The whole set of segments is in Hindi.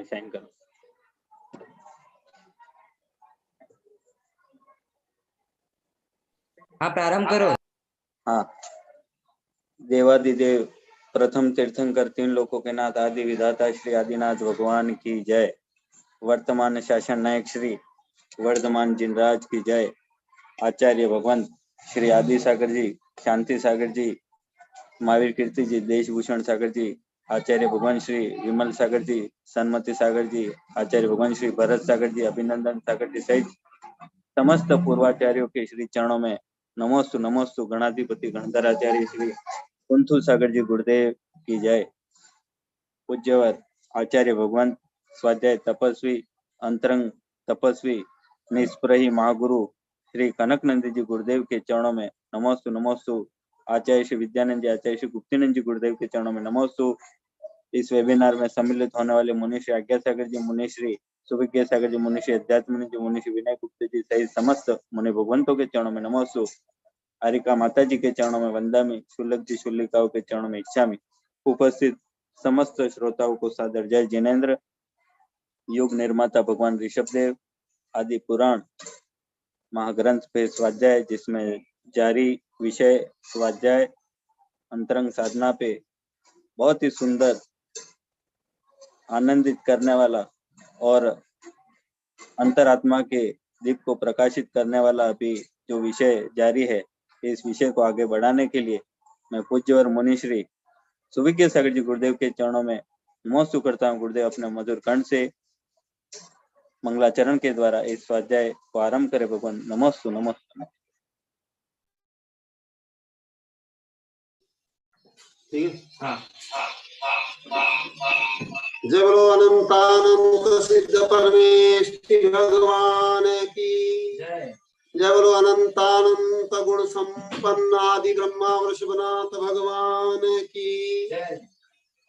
साइन करो। हाँ प्रारंभ करो। हाँ, देवादिदेव प्रथम तीर्थंकर तीन लोकों के नाथ आदि विधाता श्री आदिनाथ भगवान की जय। वर्तमान शासन नायक श्री वर्धमान जिनराज की जय। आचार्य भगवंत श्री आदि सागर जी, शांति सागर जी, महावीर कीर्ति जी, देशभूषण सागर जी, आचार्य भगवान श्री विमल सागर जी, सन्मति सागर जी, आचार्य भगवान श्री भरत सागर जी, अभिनंदन सागर जी सहित समस्त पूर्वाचार्यों के श्री चरणों में नमोस्तु नमोस्तु। गणाधिपति गणधराचार्य श्री कुंथु सागर जी गुरुदेव की जय। पूज्यवर आचार्य भगवंत स्वाध्याय तपस्वी अंतरंग तपस्वी निष्प्रही महागुरु श्री कनक नंदी जी गुरुदेव के चरणों में नमोस्तु नमोस्तु। आचार्य श्री विद्यानंद जी, आचार्य श्री गुप्तिनंद जी गुरुदेव के चरणों में नमोस्तु। इस वेबिनार में सम्मिलित होने वाले मुनिश्री आज्ञा सागर जी, मुनिश्री सुविज्ञ सागर जी, मुनिश्री अध्यात्म जी, मुनिश्री विनय गुप्त जी सहित समस्त मुनि भगवंतों के चरणों में नमोस्तु। हरिका माता जी के चरणों में वंदामी, शुल्लक जी शुल्लिकाओं के चरणों में इच्छामी। उपस्थित समस्त श्रोताओं को सादर जय जिनेन्द्र। युग निर्माता भगवान ऋषभदेव आदि पुराण महाग्रंथ पे स्वाध्याय, जिसमें जारी विषय स्वाध्याय अंतरंग साधना पे बहुत ही सुंदर आनंदित करने वाला और अंतरात्मा के दीप को प्रकाशित करने वाला अभी जो विषय जारी है, इस विषय को आगे बढ़ाने के लिए मैं पूज्य और मुनिश्री सुविज्ञ सागर जी गुरुदेव के चरणों में नमोस्तु करता हूँ। गुरुदेव अपने मधुर कंठ से मंगलाचरण के द्वारा इस स्वाध्याय को आरंभ करे। भगवान नमोस्तु नमोस्तु। ठीक है। जय बोलो अनंतानंत सिद्ध परमेश्वर भगवान की जय। जय बोलो अनंतानंत गुण संपन्न आदि ब्रह्मा वृषभनाथ भगवान की जय।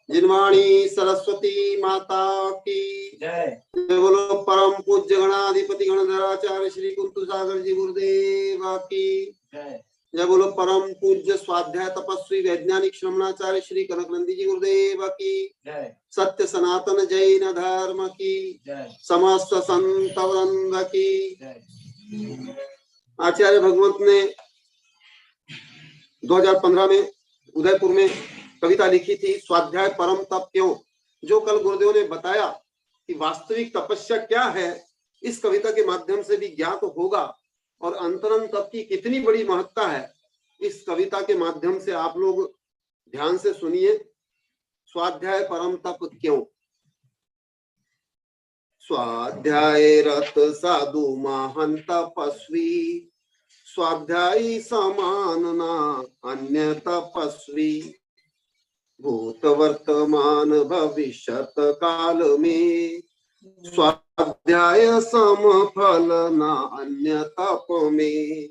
जिनवाणी सरस्वती माता की जय। जय बोलो परम पूज्य गणाधिपति गणधराचार्य श्री कुंतु सागर जी गुरुदेव की जय। जय बोलो परम पूज्य स्वाध्याय तपस्वी वैज्ञानिक श्रमणाचार्य श्री कनक नंदी जी गुरुदेव की जय। सत्य सनातन जैन धर्म की जय। समस्त संत वृंद की जय। आचार्य भगवंत ने 2015 में उदयपुर में कविता लिखी थी, स्वाध्याय परम तप क्यों। जो कल गुरुदेव ने बताया कि वास्तविक तपस्या क्या है, इस कविता के माध्यम से भी ज्ञात होगा और अंतरंग तप की कितनी बड़ी महत्ता है, इस कविता के माध्यम से आप लोग ध्यान से सुनिए। स्वाध्याय परम तप क्यों। स्वाध्याय रत साधु महान तपस्वी, स्वाध्यायी समान ना अन्य तपस्वी। भूत वर्तमान भविष्यत काल में, स्वाध्याय सम फल ना अन्य तप में।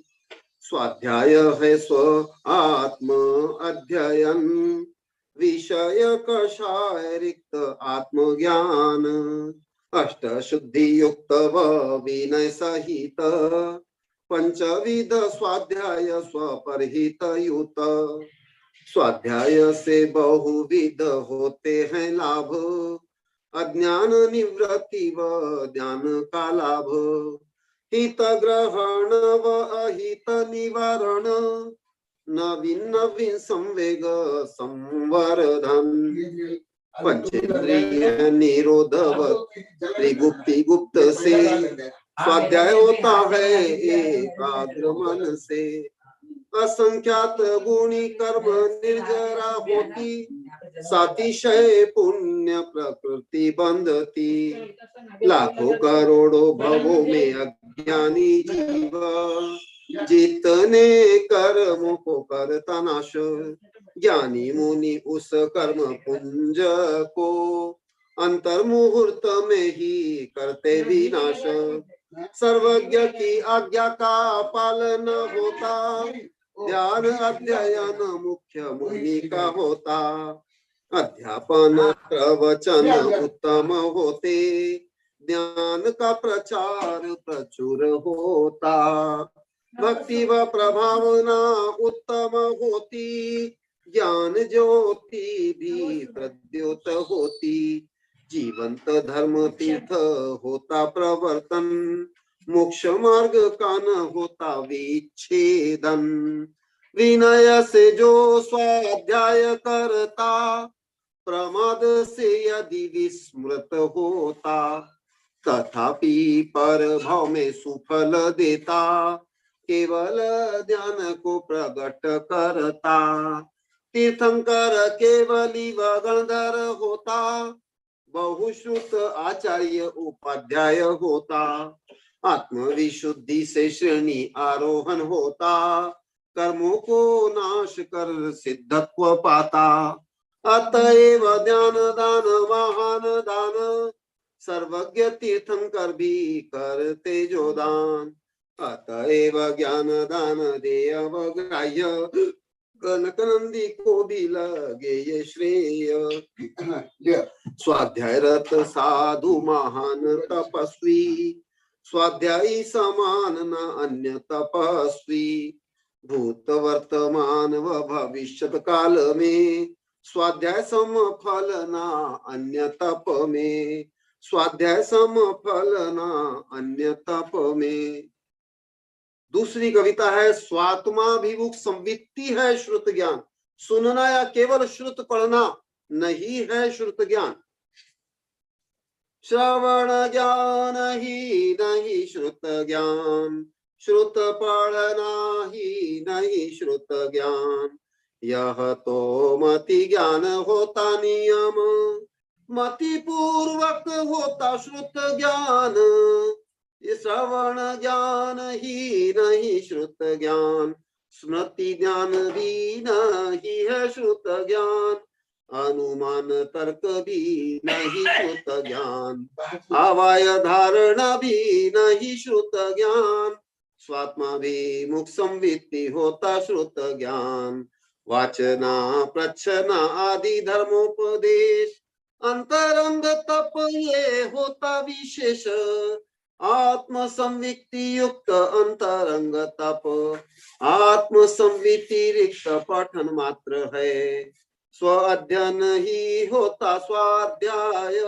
स्वाध्याय है स्व आत्म अध्ययन, विषय कषाय रिक्त आत्मज्ञान। अष्ट शुद्धि युक्त व विनय सहित, पंचविध स्वाध्याय स्वपरहित युत। स्वाध्याय से बहुविध होते हैं लाभ, अज्ञान निवृत्ति व ज्ञान का लाभ। हित ग्रहण व अहित निवारण, नवीन नवीन संवेग संवर्धन। पंचेंद्रिय निरोध व त्रिगुप्ति गुप्त से, स्वाध्याय होता है एकाग्र मन से। असंख्यात गुणी कर्म निर्जरा होती, सातिशय पुण्य प्रकृति बंधती। लाखों करोड़ों भवों में अज्ञानी जीव, जितने कर्मों को करता नाश। ज्ञानी मुनि उस कर्म पुंज को, अंतर मुहूर्त में ही करते विनाश। सर्वज्ञ की आज्ञा का पालन होता, ध्यान अध्ययन मुख्य मुनि का होता। अध्यापन प्रवचन उत्तम होते, ज्ञान का प्रचार प्रचुर होता, भक्ति व प्रभावना उत्तम होती, ज्ञान ज्योति भी प्रद्योत होती, जीवंत धर्म तीर्थ होता प्रवर्तन, मोक्ष मार्ग का न होता विच्छेदन। विनय से जो स्वाध्याय करता, प्रमाद से यदि विस्मृत होता, तथापि पर भाव में सुफल देता, केवल ध्यान को प्रकट करता। तीर्थंकर केवली व गणधर होता, बहुश्रुत आचार्य उपाध्याय होता, आत्मविशुद्धि से श्रेणी आरोहण होता, कर्मों को नाश कर सिद्धत्व पाता। अतएव ध्यान दान महान दान, सर्वज्ञ तीर्थंकर भी करते जो दान। अतएव ज्ञान दान देय व ग्राह्य, कनक नंदी को भी लगे ये श्रेय। स्वाध्यायरत साधु महान तपस्वी, स्वाध्यायी समान न अन्य तपस्वी। भूत वर्तमान व भविष्यत काल में, स्वाध्याय सम फल ना अन्य तप में, स्वाध्याय सम फल ना अन्य तप में। दूसरी कविता है, स्वात्माभिमुख संवित्ति है श्रुत ज्ञान, सुनना या केवल श्रुत पढ़ना नहीं है श्रुत ज्ञान। श्रवण ज्ञान ही नहीं श्रुत ज्ञान, श्रुत पढ़ना ही नहीं श्रुत ज्ञान। यह तो मति ज्ञान होता नियम, मति पूर्वक होता श्रुत ज्ञान। श्रवण ज्ञान ही नहीं श्रुत ज्ञान, स्मृति ज्ञान भी नहीं है श्रुत ज्ञान, अनुमान तर्क भी नहीं श्रुत ज्ञान, आवाय धारणा भी नहीं श्रुत ज्ञान। स्वात्माभिमुख संवित्ति होता श्रुत ज्ञान, वाचना प्रच्छना आदि धर्मोपदेश, अंतरंग तप ये होता विशेष। आत्म संवित्ति युक्त अंतरंग तप, आत्म संवित्ति रिक्त पठन मात्र है। स्व अध्ययन ही होता स्वाध्याय,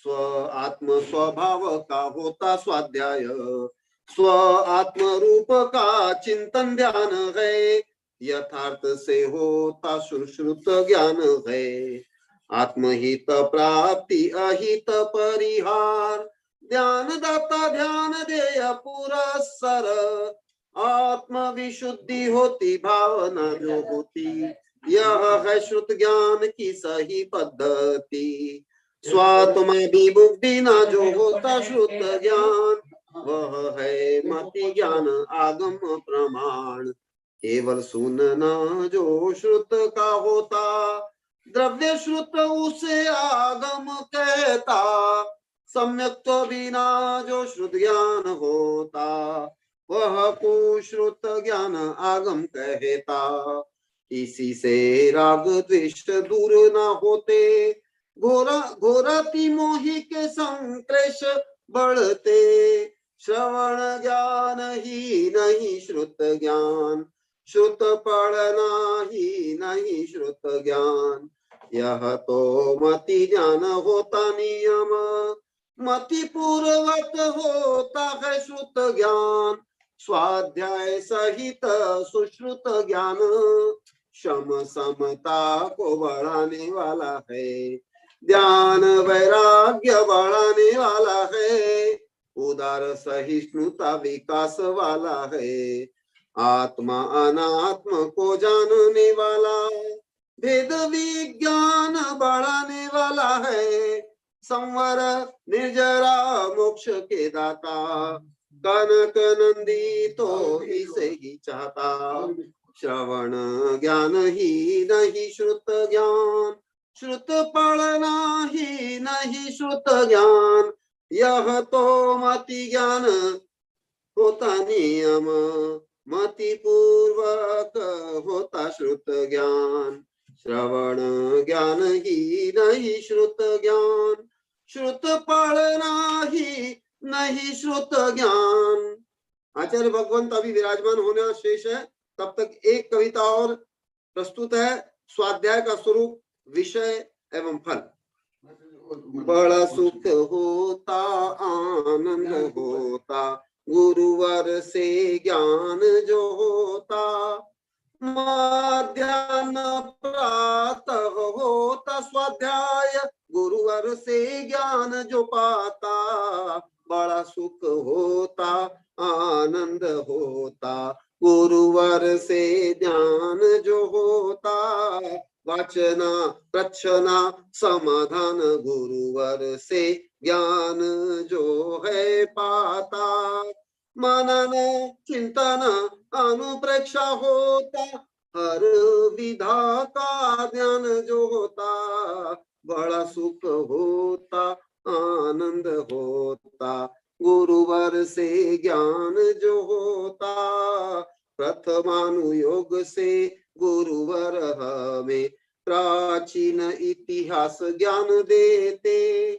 स्व आत्म स्वभाव का होता स्वाध्याय। स्व आत्म रूप का चिंतन ध्यान है, यथार्थ से होता सुश्रुत ज्ञान है। आत्महित प्राप्ति अहित परिहार, ध्यान दाता ध्यान देय पुरस्सर। आत्म विशुद्धि होती भावना जो होती, यह है श्रुत ज्ञान की सही पद्धति। स्वात्माभिमुख बिना जो होता श्रुत ज्ञान, वह है मति ज्ञान आगम प्रमाण। केवल सुनना जो श्रुत का होता, द्रव्य श्रुत उसे आगम कहता। सम्यक तो बिना जो श्रुत ज्ञान होता, वह कुश्रुत ज्ञान आगम कहता। इसी से राग द्वेष दूर न होते, घोराती मोही के संक्लेश बढ़ते। श्रवण ज्ञान ही नहीं श्रुत ज्ञान, श्रुत पढ़ना ही नहीं श्रुत ज्ञान। यह तो मति ज्ञान होता नियम, मति पूर्वक होता है श्रुत ज्ञान। स्वाध्याय सहित सुश्रुत ज्ञान, शम समता को बढ़ाने वाला है। ध्यान वैराग्य बढ़ाने वाला है, उदार सहिष्णुता विकास वाला है। आत्मा अनात्म को जानने वाला, भेद विज्ञान बढ़ाने वाला है। संवर निर्जरा मोक्ष के दाता, कनक नंदी तो इसे ही चाहता। श्रवण ज्ञान ही नहीं श्रुत ज्ञान, श्रुत पढ़ना ही नहीं श्रुत ज्ञान। यह तो मति ज्ञान होता नियम, मति पूर्वक होता श्रुत ज्ञान। श्रवण ज्ञान ही नहीं श्रुत ज्ञान, श्रुत पढ़ना ही नहीं श्रुत ज्ञान। आचार्य भगवंत अभी विराजमान होना शेष है, तब तक एक कविता और प्रस्तुत है। स्वाध्याय का स्वरूप, विषय एवं फल। बड़ा सुख होता, आनंद होता, गुरुवर से ज्ञान जो होता। मध्याह्न प्रातः होता स्वाध्याय, गुरुवर से ज्ञान जो पाता। बड़ा सुख होता, आनंद होता, गुरुवर से ज्ञान जो होता। वाचना प्रच्छना समाधान, गुरुवर से ज्ञान जो है पाता। मनन चिंतन अनुप्रेक्षा होता, हर विधा का ध्यान जो होता। बड़ा सुख होता, आनंद होता, गुरुवर से ज्ञान जो होता। प्रथमानुयोग से गुरुवर हमें प्राचीन इतिहास ज्ञान देते।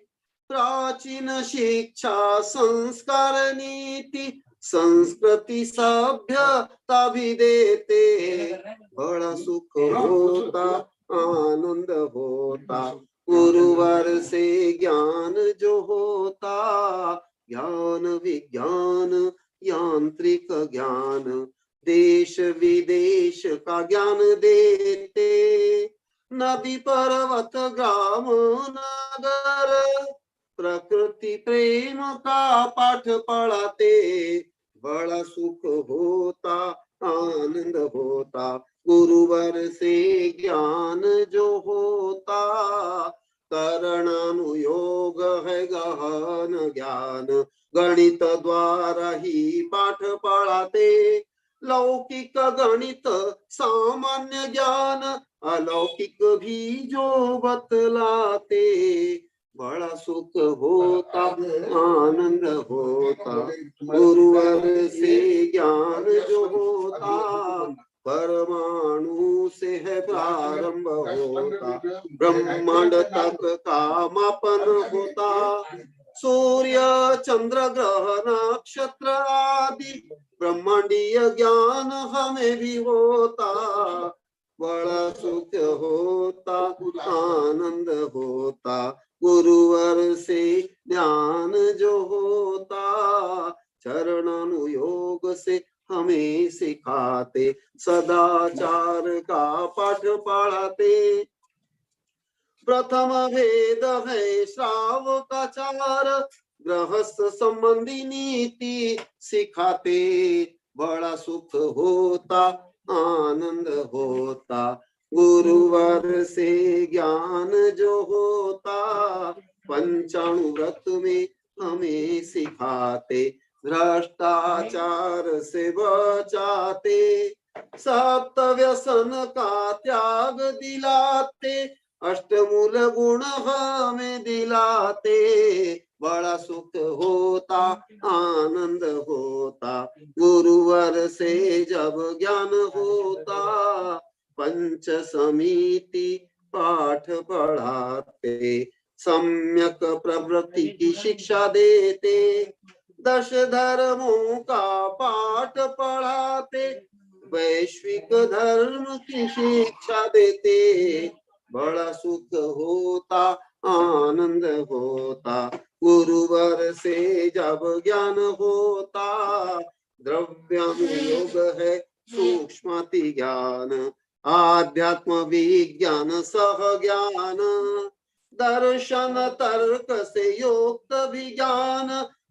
प्राचीन शिक्षा संस्कार नीति संस्कृति सभ्यता भी देते। बड़ा सुख होता, आनंद होता, गुरुवर से ज्ञान जो होता। ज्ञान विज्ञान यांत्रिक ज्ञान, देश विदेश का ज्ञान देते। नदी पर्वत ग्राम नगर, प्रकृति प्रेम का पाठ पढ़ाते। बड़ा सुख होता, आनंद होता, गुरुवर से ज्ञान जो होता। करणानुयोग है गहन ज्ञान, गणित द्वारा ही पाठ पढ़ाते। लौकिक गणित सामान्य ज्ञान, अलौकिक भी जो बतलाते। बड़ा सुख होता, आनंद होता, गुरुवर से ज्ञान जो होता। परमाणु से है प्रारंभ होता, ब्रह्मांड तक का मापन होता। सूर्य चंद्र ग्रह नक्षत्र आदि ब्रह्मांडीय ज्ञान हमें भी होता। बड़ा सुख होता, आनंद होता, गुरुवर से ज्ञान जो होता। चरणानुयोग से हमें सिखाते, सदाचार का पाठ पढ़ाते। प्रथम भेद है श्रावकाचार, गृहस्थ संबंधी नीति सिखाते। बड़ा सुख होता, आनंद होता, गुरुवर से ज्ञान जो होता। पंचाणु व्रत में हमें सिखाते, भ्रष्टाचार से बचाते। सप्त व्यसन का त्याग दिलाते, अष्टमूल गुण हमें दिलाते। बड़ा सुख होता, आनंद होता, गुरुवर से जब ज्ञान होता। पंच समिति पाठ पढ़ाते, सम्यक प्रवृत्ति की शिक्षा देते। दश धर्मों का पाठ पढ़ाते, वैश्विक धर्म की शिक्षा देते। बड़ा सुख होता, आनंद होता, गुरुवर से जब ज्ञान होता। द्रव्यानुयोग है सूक्ष्मति ज्ञान, आध्यात्म विज्ञान सह ज्ञान। दर्शन तर्क से युक्त विज्ञान,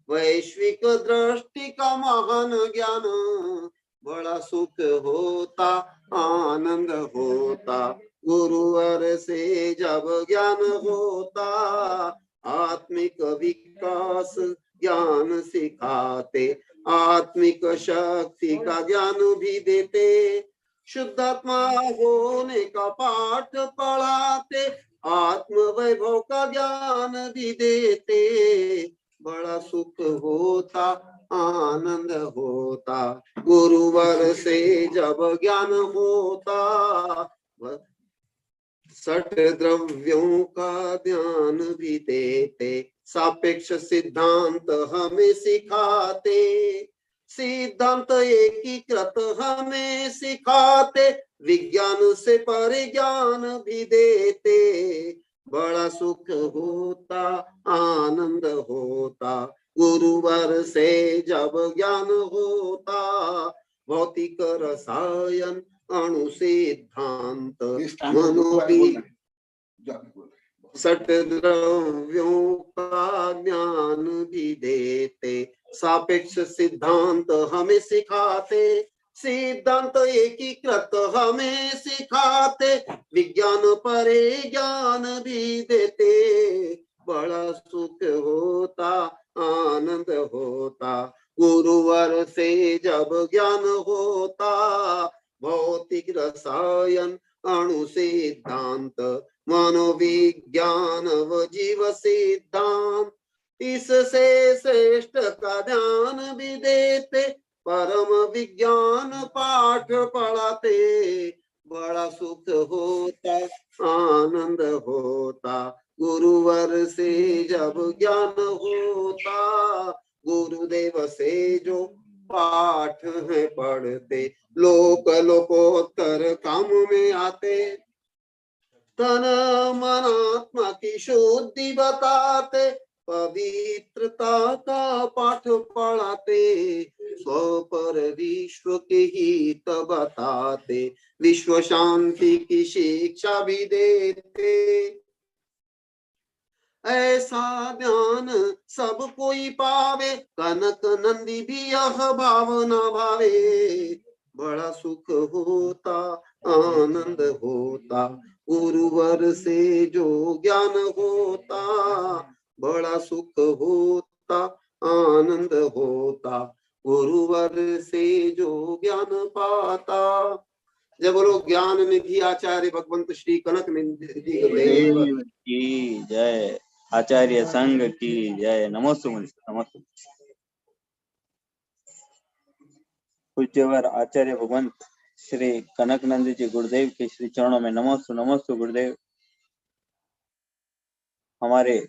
वैश्विक दृष्टि का महान ज्ञान। बड़ा सुख होता, आनंद होता, गुरुवर से जब ज्ञान होता। आत्मिक विकास ज्ञान सिखाते, आत्मिक शक्ति का ज्ञान भी देते। शुद्धात्मा होने का पाठ पढ़ाते, आत्म वैभव का ज्ञान भी देते। बड़ा सुख होता, आनंद होता, गुरुवर से जब ज्ञान होता। सठ द्रव्यों का ध्यान भी देते, सापेक्ष सिद्धांत हमें सिखाते, सिद्धांत एकीकृत हमें सिखाते, विज्ञान से परिज्ञान भी देते, बड़ा सुख होता आनंद होता गुरुवर से जब ज्ञान होता, भौतिक रसायन अणु सिद्धांत मनोविज्ञान सठ द्रव्यों का ज्ञान भी देते, सापेक्ष सिद्धांत हमें सिखाते, सिद्धांत एकीकृत हमें सिखाते, विज्ञान परे ज्ञान भी देते, बड़ा सुख होता आनंद होता गुरुवर से जब ज्ञान होता, भौतिक रसायन अणु सिद्धांत मनोविज्ञान व जीव सिद्धांत, इससे श्रेष्ठ का ध्यान भी देते, परम विज्ञान पाठ पढ़ाते, बड़ा सुख होता आनंद होता गुरुवर से जब ज्ञान होता, गुरुदेव से जो पाठ है पढ़ते, लोक लोकोत्तर काम में आते, तन मन आत्मा की शुद्धि बताते, पवित्रता का पाठ पढ़ाते, स्व पर विश्व के हित बताते, विश्व शांति की शिक्षा भी देते, ऐसा ज्ञान सब कोई पावे, कनक नंदी भी यह भावना भावे, बड़ा सुख होता आनंद होता गुरुवर से जो ज्ञान होता, बड़ा सुख होता आनंद होता गुरुवर से जो ज्ञान पाता। जब बोलो ज्ञान निधि आचार्य भगवंत श्री कनक देव की जय, आचार्य संघ की जय। नमोस्तु नमोस्तु। पूज्यवर आचार्य भगवंत श्री कनकनंद जी गुरुदेव के श्री चरणों में नमोस्तु नमोस्तु गुरुदेव। हमारे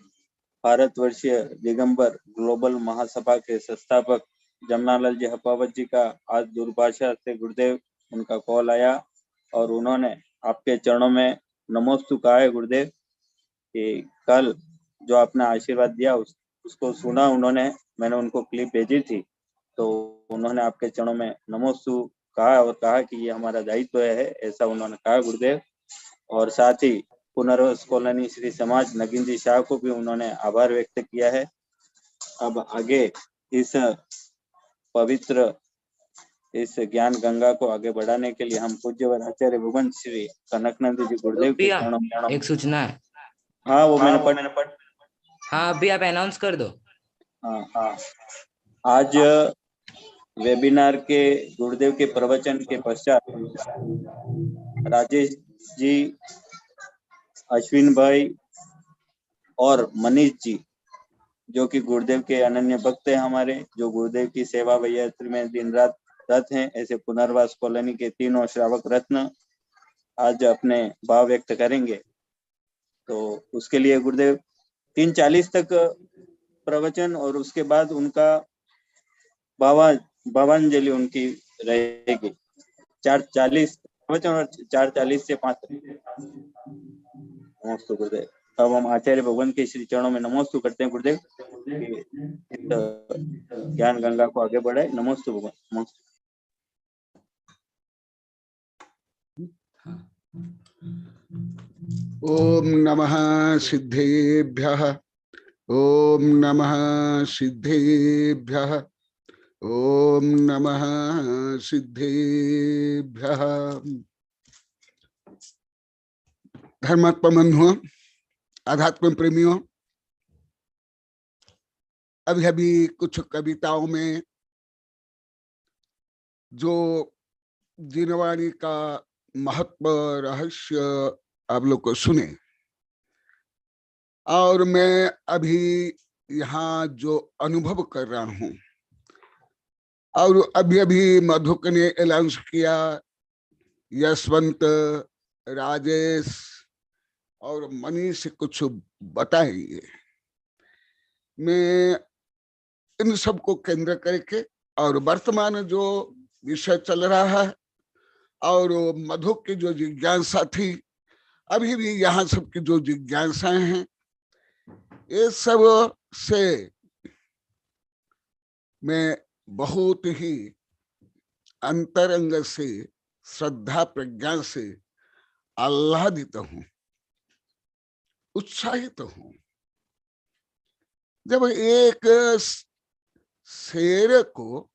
भारतवर्षीय दिगंबर ग्लोबल महासभा के संस्थापक जमनालाल जी हपावत जी का आज दूरभाषा से गुरुदेव उनका कॉल आया और उन्होंने आपके चरणों में नमोस्तु कहा है गुरुदेव। कि कल जो आपने आशीर्वाद दिया उसको सुना उन्होंने, मैंने उनको क्लिप भेजी थी, तो उन्होंने आपके चरणों में नमोस्तु कहा और कहा कि ये हमारा दायित्व है, ऐसा उन्होंने कहा गुरुदेव। और साथ ही पुनर्वास कॉलोनी श्री समाज नगिन शाह को भी उन्होंने आभार व्यक्त किया है। अब आगे इस पवित्र इस ज्ञान गंगा को आगे बढ़ाने के लिए हम पूज्यवर आचार्य भगवंत श्री कनकनंद जी गुरुदेव के चरणों में एक सूचना है। हाँ वो मैंने पढ़। हाँ अभी आप अनाउंस कर दो। हाँ आज वेबिनार के गुरुदेव के प्रवचन के पश्चात राजेश जी, अश्विन भाई और मनीष जी जो कि गुरुदेव के अनन्य भक्त हैं हमारे, जो गुरुदेव की सेवा व यात्री में दिन रात रत हैं, ऐसे पुनर्वास कॉलोनी के तीनों श्रावक रत्न आज अपने भाव व्यक्त करेंगे। तो उसके लिए गुरुदेव 3:40 तक प्रवचन और उसके बाद उनका भावांजलि उनकी रहेगी। 4:40 प्रवचन और 4:40 से 5 नमोस्तु गुरुदेव। अब हम आचार्य भगवान के श्री चरणों में नमोस्तु करते हैं गुरुदेव, ज्ञान गंगा को आगे बढ़ाए। नमोस्तु भगवान। नमोस्तु। ओम नमः सिद्धेभ्यः, ओम नमः सिद्धेभ्यः, ओम नमः सिद्धेभ्यः। धर्मात्मा बंधुओं, आध्यात्म प्रेमियों, अभी अभी कुछ कविताओं में जो जिनवाणी का महत्व रहस्य आप लोग को सुने, और मैं अभी यहाँ जो अनुभव कर रहा हूँ, और अभी अभी मधुक ने अनाउंस किया, यशवंत, राजेश, और मनी से कुछ बताएंगे। मैं इन सबको केंद्र करके और वर्तमान जो विषय चल रहा है और मधु की जो जिज्ञासा थी, अभी भी यहाँ सबकी जो जिज्ञासाएं हैं, ये सब से मैं बहुत ही अंतरंग से, श्रद्धा प्रज्ञा से आह्लादित हूं, उत्साहित हूं। जब एक शेर को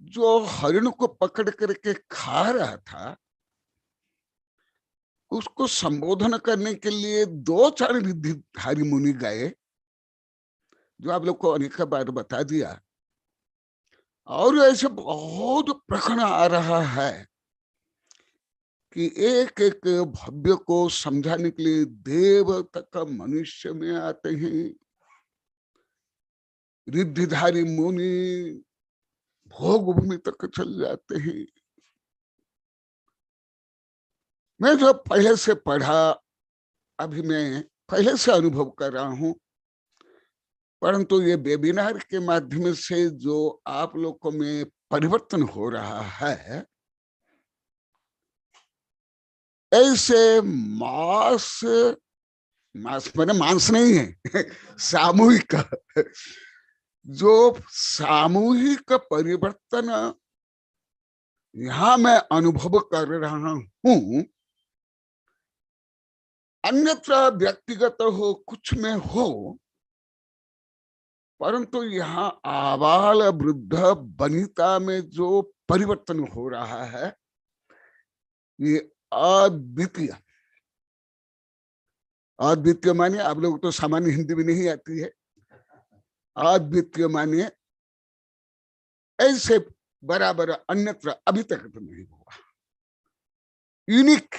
जो हरिण को पकड़ करके खा रहा था, उसको संबोधन करने के लिए 2-4 रिद्धिधारी मुनि गए, जो आप लोग को अनेक बार बता दिया। और ऐसे बहुत प्रश्न आ रहा है कि एक एक भव्य को समझाने के लिए देव तक मनुष्य में आते हैं, रिद्धिधारी मुनि भोग भूमि तक चल जाते हैं। मैं जो पहले से पढ़ा, अभी मैं पहले से अनुभव कर रहा हूं, परंतु ये वेबिनार के माध्यम से जो आप लोगों में परिवर्तन हो रहा है, ऐसे मास मैंने मांस नहीं है सामूहिक, जो सामूहिक परिवर्तन यहां मैं अनुभव कर रहा हूं, अन्यत्र व्यक्तिगत हो, कुछ में हो, परंतु यहाँ आबाल वृद्ध वनिता में जो परिवर्तन हो रहा है, ये अद्वितीय। अद्वितीय माने, आप लोग तो सामान्य हिंदी में नहीं आती है, अद्वितीय माने ऐसे बराबर अन्यत्र अभी तक तो नहीं हुआ। Unique,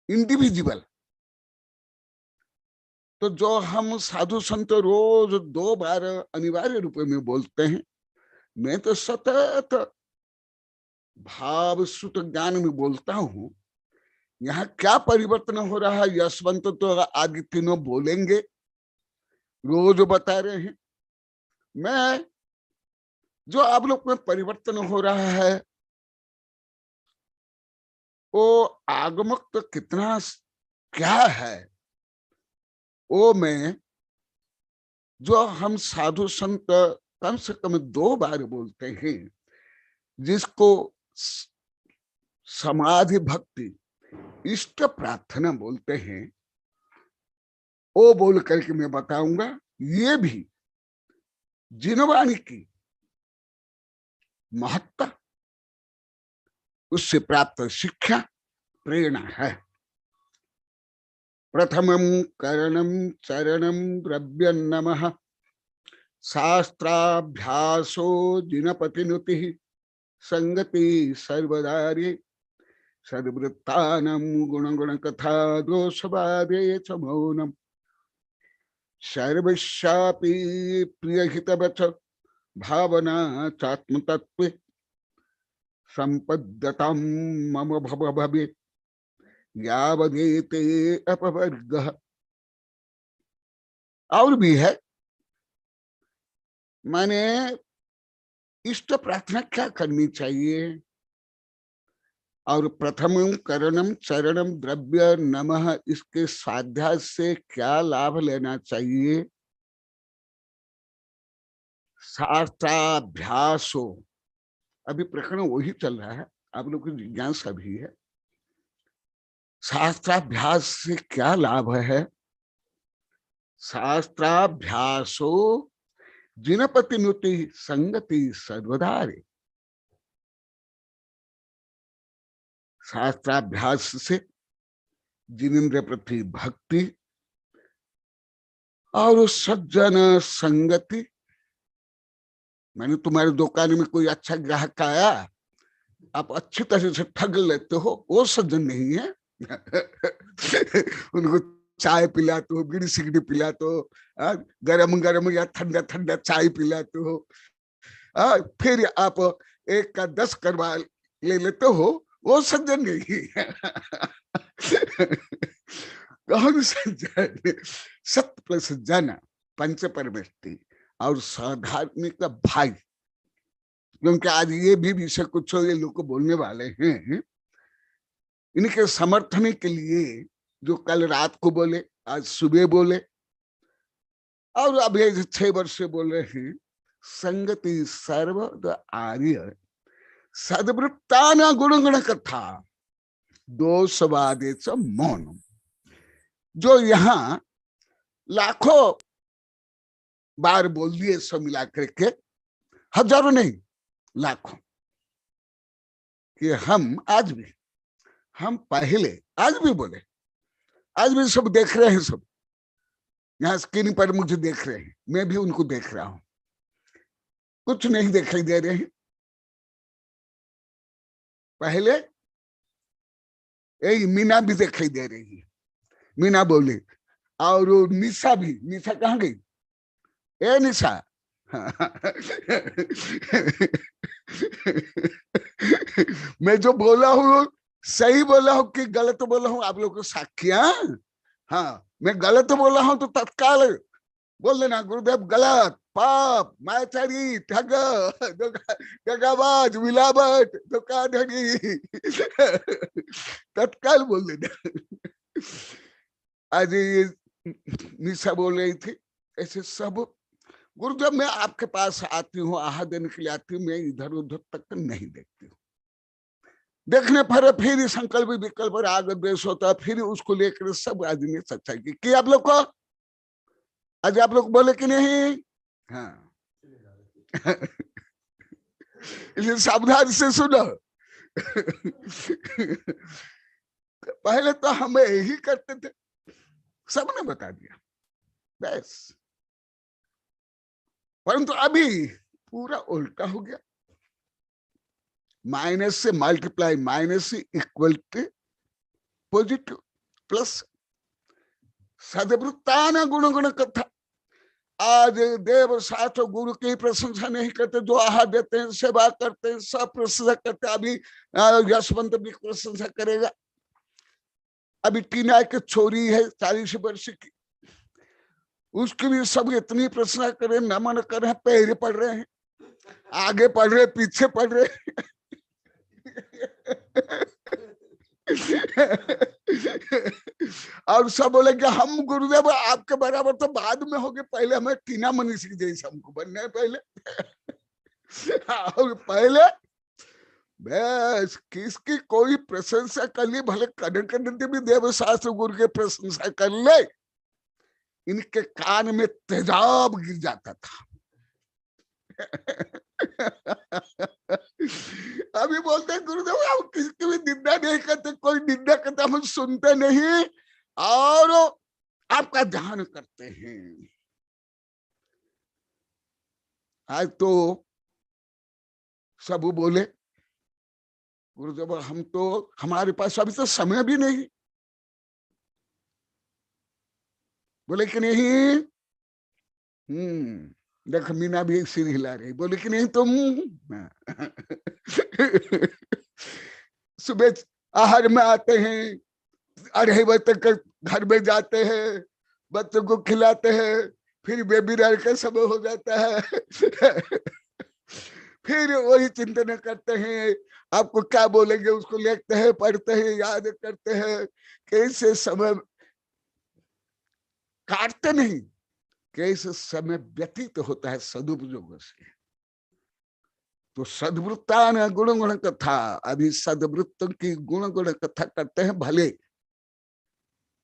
individual. तो जो हम साधु संत रोज 2 बार अनिवार्य रूप में बोलते हैं, मैं तो सतत भाव सुत ज्ञान में बोलता हूं। यहाँ क्या परिवर्तन हो रहा है, यशवंत तो आदि तीनों बोलेंगे, रोज बता रहे हैं। मैं जो आप लोग में परिवर्तन हो रहा है, वो आगमक तो कितना क्या है, वो मैं जो हम साधु संत कम से कम 2 बार बोलते हैं, जिसको समाधि भक्ति इष्ट प्रार्थना बोलते हैं, वो बोल करके मैं बताऊंगा। ये भी जिनवाणी की महत्ता, उससे प्राप्त शिक्षा प्रेरणा है। प्रथमं करणं चरणं द्रव्य नमः, शास्त्राभ्यासो जिनपतिनुतिः, संगति सर्वदारे, सद्वृत्तानं गुणगुण कथा दोषवादे च मौनम्, सर्वस्यापि प्रियहितवच भावना चात्मतत्त्वे, संपद्यतां मम भव भवे यावदेते अपवर्गः। और भी है, माने इष्ट प्रार्थना क्या करनी चाहिए, और प्रथमं करणं चरणं द्रव्य नमः, इसके स्वाध्याय से क्या लाभ लेना चाहिए। शास्त्राभ्यासो, अभी प्रकरण वही चल रहा है, आप लोग की जिज्ञासा भी है। शास्त्राभ्यास से क्या लाभ है। शास्त्राभ्यासो जिनपति नुति संगति सर्वदारे। शास्त्राभ्यास से जिनेन्द्र प्रति भक्ति और सज्जन संगति। मैंने तुम्हारे दुकान में कोई अच्छा ग्राहक आया, आप अच्छी तरह से ठग लेते हो, वो सज्जन नहीं है। उनको चाय पिलाते हो, बीड़ी सिगड़ी पिलाते हो, गरम गरम या ठंडा ठंडा चाय पिलाते हो, फिर आप 1 का 10 करवा ले लेते हो, वो सज्जन नहीं। कौन सज्जन? सत्य प्लस जन, पंच परमेष्टि और साधार्मिक भाई। क्योंकि आज ये भी विषय कुछ ये लोग बोलने वाले हैं, इनके समर्थन के लिए जो कल रात को बोले, आज सुबह बोले, और अभी 6 वर्ष से बोल रहे हैं, संगति सर्व आर्य सदवृत्तान गुणगण कथा दोषवादे च मौन। जो यहाँ लाखों बार बोल दिए सब मिला करके, हजारों नहीं लाखों, कि हम आज भी, हम पहले, आज भी बोले, आज भी सब देख रहे हैं, सब यहाँ स्क्रीन पर मुझे देख रहे हैं, मैं भी उनको देख रहा हूं, कुछ नहीं दिखाई दे रहे हैं। पहले यही मीना भी दिखाई दे रही है, मीना बोले, और निशा भी, निशा कहाँ गई? ए निशा, मैं जो बोला हूँ सही बोला हूँ कि गलत बोला हूँ, आप लोग को साक्षियां? हाँ, मैं गलत बोला हूँ तो तत्काल बोल देना, गुरुदेव गलत, पाप, मायाचारी, ठग, दगाबाज, मिलावट, धोखाधड़ी, तत्काल बोल देना। आज ये निशा बोल रही थी, ऐसे सब गुरुदेव मैं आपके पास आती हूँ, आहार देने के लिए आती हूँ, मैं इधर उधर तक नहीं देखती हूँ। देखने पर फिर संकल्प विकल्प राग द्वेष होता है, फिर उसको लेकर सब आदमी सच्चाई की आप लोग को, आज आप लोग बोले कि नहीं? हाँ। इसलिए सावधान से सुनो। पहले तो हम यही करते थे, सबने बता दिया बस, परंतु अभी पूरा उल्टा हो गया। माइनस से मल्टीप्लाई, माइनस से इक्वल टू पॉजिटिव, प्लस सदवृत्तान गुण गुण कथा। आज देव शास्त्र गुरु की प्रशंसा नहीं करते, जो आहार देते हैं, सेवा करते हैं, सब प्रशंसा करते हैं। अभी यशवंत भी प्रशंसा करेगा। अभी टीना की छोरी है 40 वर्ष की, उसकी भी सब इतनी प्रशंसा करे, नमन कर रहे हैं, पैर पड़ रहे हैं, आगे पढ़ रहे, पीछे पढ़ रहे। और सब बोले कि हम गुरुदेव आपके बराबर तो बाद में होंगे, पहले हमें टीना मनीषी जैसे हमको बनना है पहले। और पहले बस किसकी कोई प्रशंसा कर ली, भले कड़े भी देव शास्त्र गुरु के प्रशंसा कर ले, इनके कान में तेजाब गिर जाता था। अभी बोलते हैं गुरुदेव हम किसकी भी निंदा नहीं करते, कोई निंदा करता हम सुनते नहीं और आपका ध्यान करते हैं। आज तो सब बोले गुरुदेव हम तो, हमारे पास अभी तो समय भी नहीं, बोले कि नहीं? देख मीना भी सिर हिला रही, बोले कि नहीं तुम? सुबह आहार में आते हैं, 2:30 बजे तक घर में जाते हैं, बच्चों को खिलाते हैं, फिर बेबी रह का समय हो जाता है। फिर वही चिंतन करते हैं, आपको क्या बोलेंगे उसको लिखते हैं, पढ़ते हैं, याद करते हैं, कैसे समय काटते नहीं, कैसे समय व्यतीत होता है सदुपयोग से। तो सदवृत्तान गुण गुण कथा, अभी सदवृत्तों की गुण गुण कथा करते हैं। भले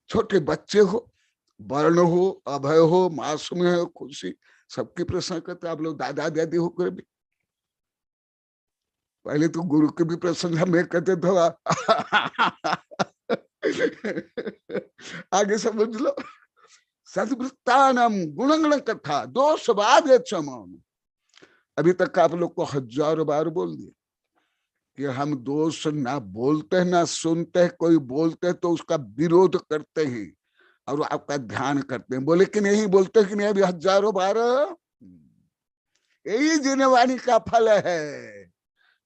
छोटे बच्चे हो, वर्ण हो, अभय हो, मासूम हो, खुशी, सबकी प्रशंसा करते। आप लोग दादा दादी होकर भी, पहले तो गुरु की भी प्रशंसा में करते थे। आगे समझ लो, सदवृत्तानम गुणगण कथा दोषवाद क्षमम। अभी तक आप लोग को 1000 बार बोल दिए कि हम दोष ना बोलते हैं, ना सुनते हैं, कोई बोलते हैं तो उसका विरोध करते हैं और आपका ध्यान करते हैं। बोले कि नहीं? बोलते कि नहीं? अभी 1000 बार। यही जिनवाणी का फल है,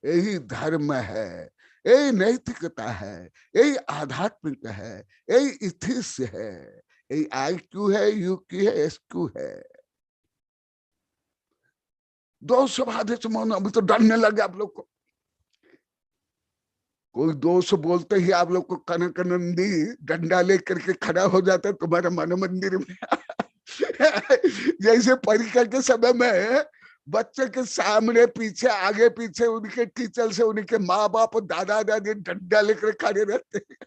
यही धर्म है, यही नैतिकता है, यही आध्यात्मिक है, यही इथिक्स है, यही IQ है, UQ है, SQ है। 200 आदेश मौन, अभी तो डरने लगे आप लोग को। कोई 200 बोलते ही आप लोग को कनक नंदी डंडा लेकर के खड़ा हो जाता है तुम्हारे मन मंदिर में। जैसे परीक्षा के समय में बच्चे के सामने पीछे आगे पीछे उनके टीचर से उनके माँ बाप दादा दादी डंडा लेकर खड़े रहते हैं।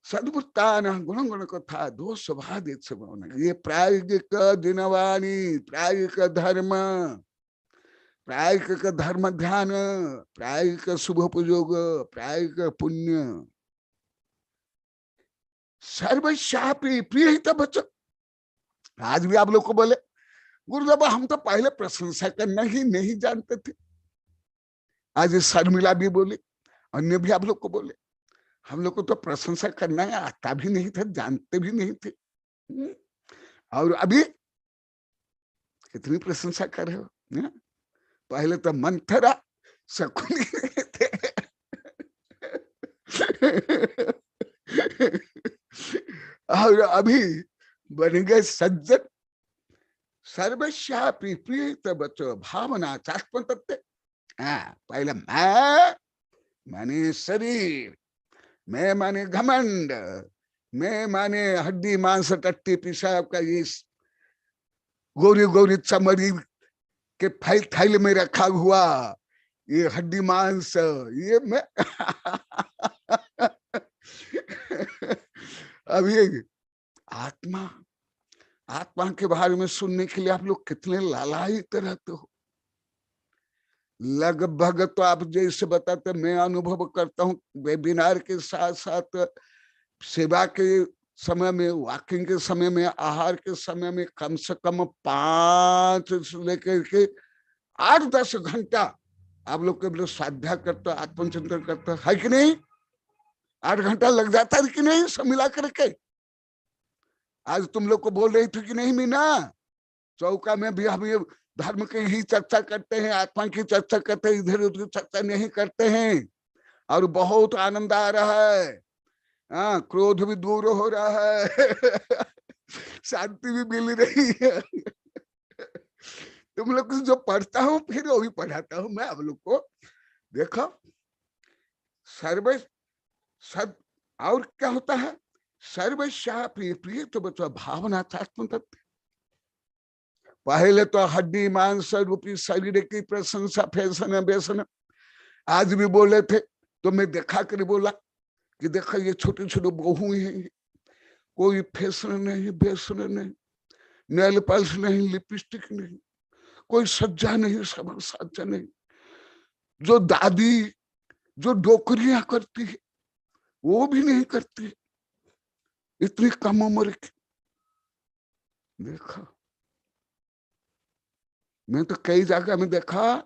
सद्वृत्तान गुण गुण कथा दो स्वभाव ये प्रायोगिक दिनवाणी, प्रायोगिक धर्म, प्रायोगिक धर्म ध्यान, प्रायोगिक शुभ उपयोग, प्रायोगिक पुण्य, सर्वशापी प्रिय हित बच्चों। आज भी आप लोग को बोले गुरुदेव हम तो पहले प्रशंसा करना ही नहीं जानते थे। आज शर्मिला भी बोले, अन्य भी आप लोग को बोले हम लोग को तो प्रशंसा करना है आता भी नहीं था, जानते भी नहीं थे। और अभी कितनी प्रशंसा कर रहे हो। पहले तो मंथरा शकुनी थे। और अभी बन गए सज्जन। सर्वशापी प्रिय बच्चों भावना चाष्पन तत्व। पहले मैं माने शरीर, मैं माने घमंड, मैं माने हड्डी मांस टट्टी पेशाब का ये गोरी गोरी चमड़ी के थैल में रखा हुआ ये हड्डी मांस, ये मैं। अभी आत्मा, आत्मा के बारे में सुनने के लिए आप लोग कितने लालायित रहते हो। लगभग तो आप जैसे बताते मैं अनुभव करता हूँ वेबिनार के साथ साथ सेवा के समय में, वॉकिंग के समय में, आहार के समय में कम से कम 5 से लेकर के 8-10 घंटा आप लोग के स्वाध्याय करते, आत्मचिंतन करते है कि नहीं। 8 घंटा लग जाता है कि नहीं सब मिला करके। आज तुम लोग को बोल रही थी कि नहीं मीना, चौका में भी हम ये धर्म की ही चर्चा करते हैं, आत्मा की चर्चा करते हैं, इधर उधर चर्चा नहीं करते हैं। और बहुत आनंद आ रहा है, क्रोध भी दूर हो रहा है, शांति भी मिल रही है। तुम लोग जो पढ़ता हूँ फिर वही पढ़ाता हूँ मैं आप लोग को। देखो सर्व सद और क्या होता है, सर्वशा प्रिय प्रिय तो बच्चों भावना तत्व। पहले तो हड्डी मांस रूपी शरीर की प्रशंसा फैशन व्यसन। आज भी बोले थे तो मैं देखा कर बोला कि देखा ये छोटे छोटे बहू हैं, कोई फैशन नहीं, व्यसन नहीं, नेल पॉलिश नहीं, लिपस्टिक नहीं, कोई सज्जा नहीं, सब सज्जा नहीं। जो दादी जो डोकरियां करती है वो भी नहीं करती, इतनी कम उम्र की। देखा मैं तो कई जगह में देखा,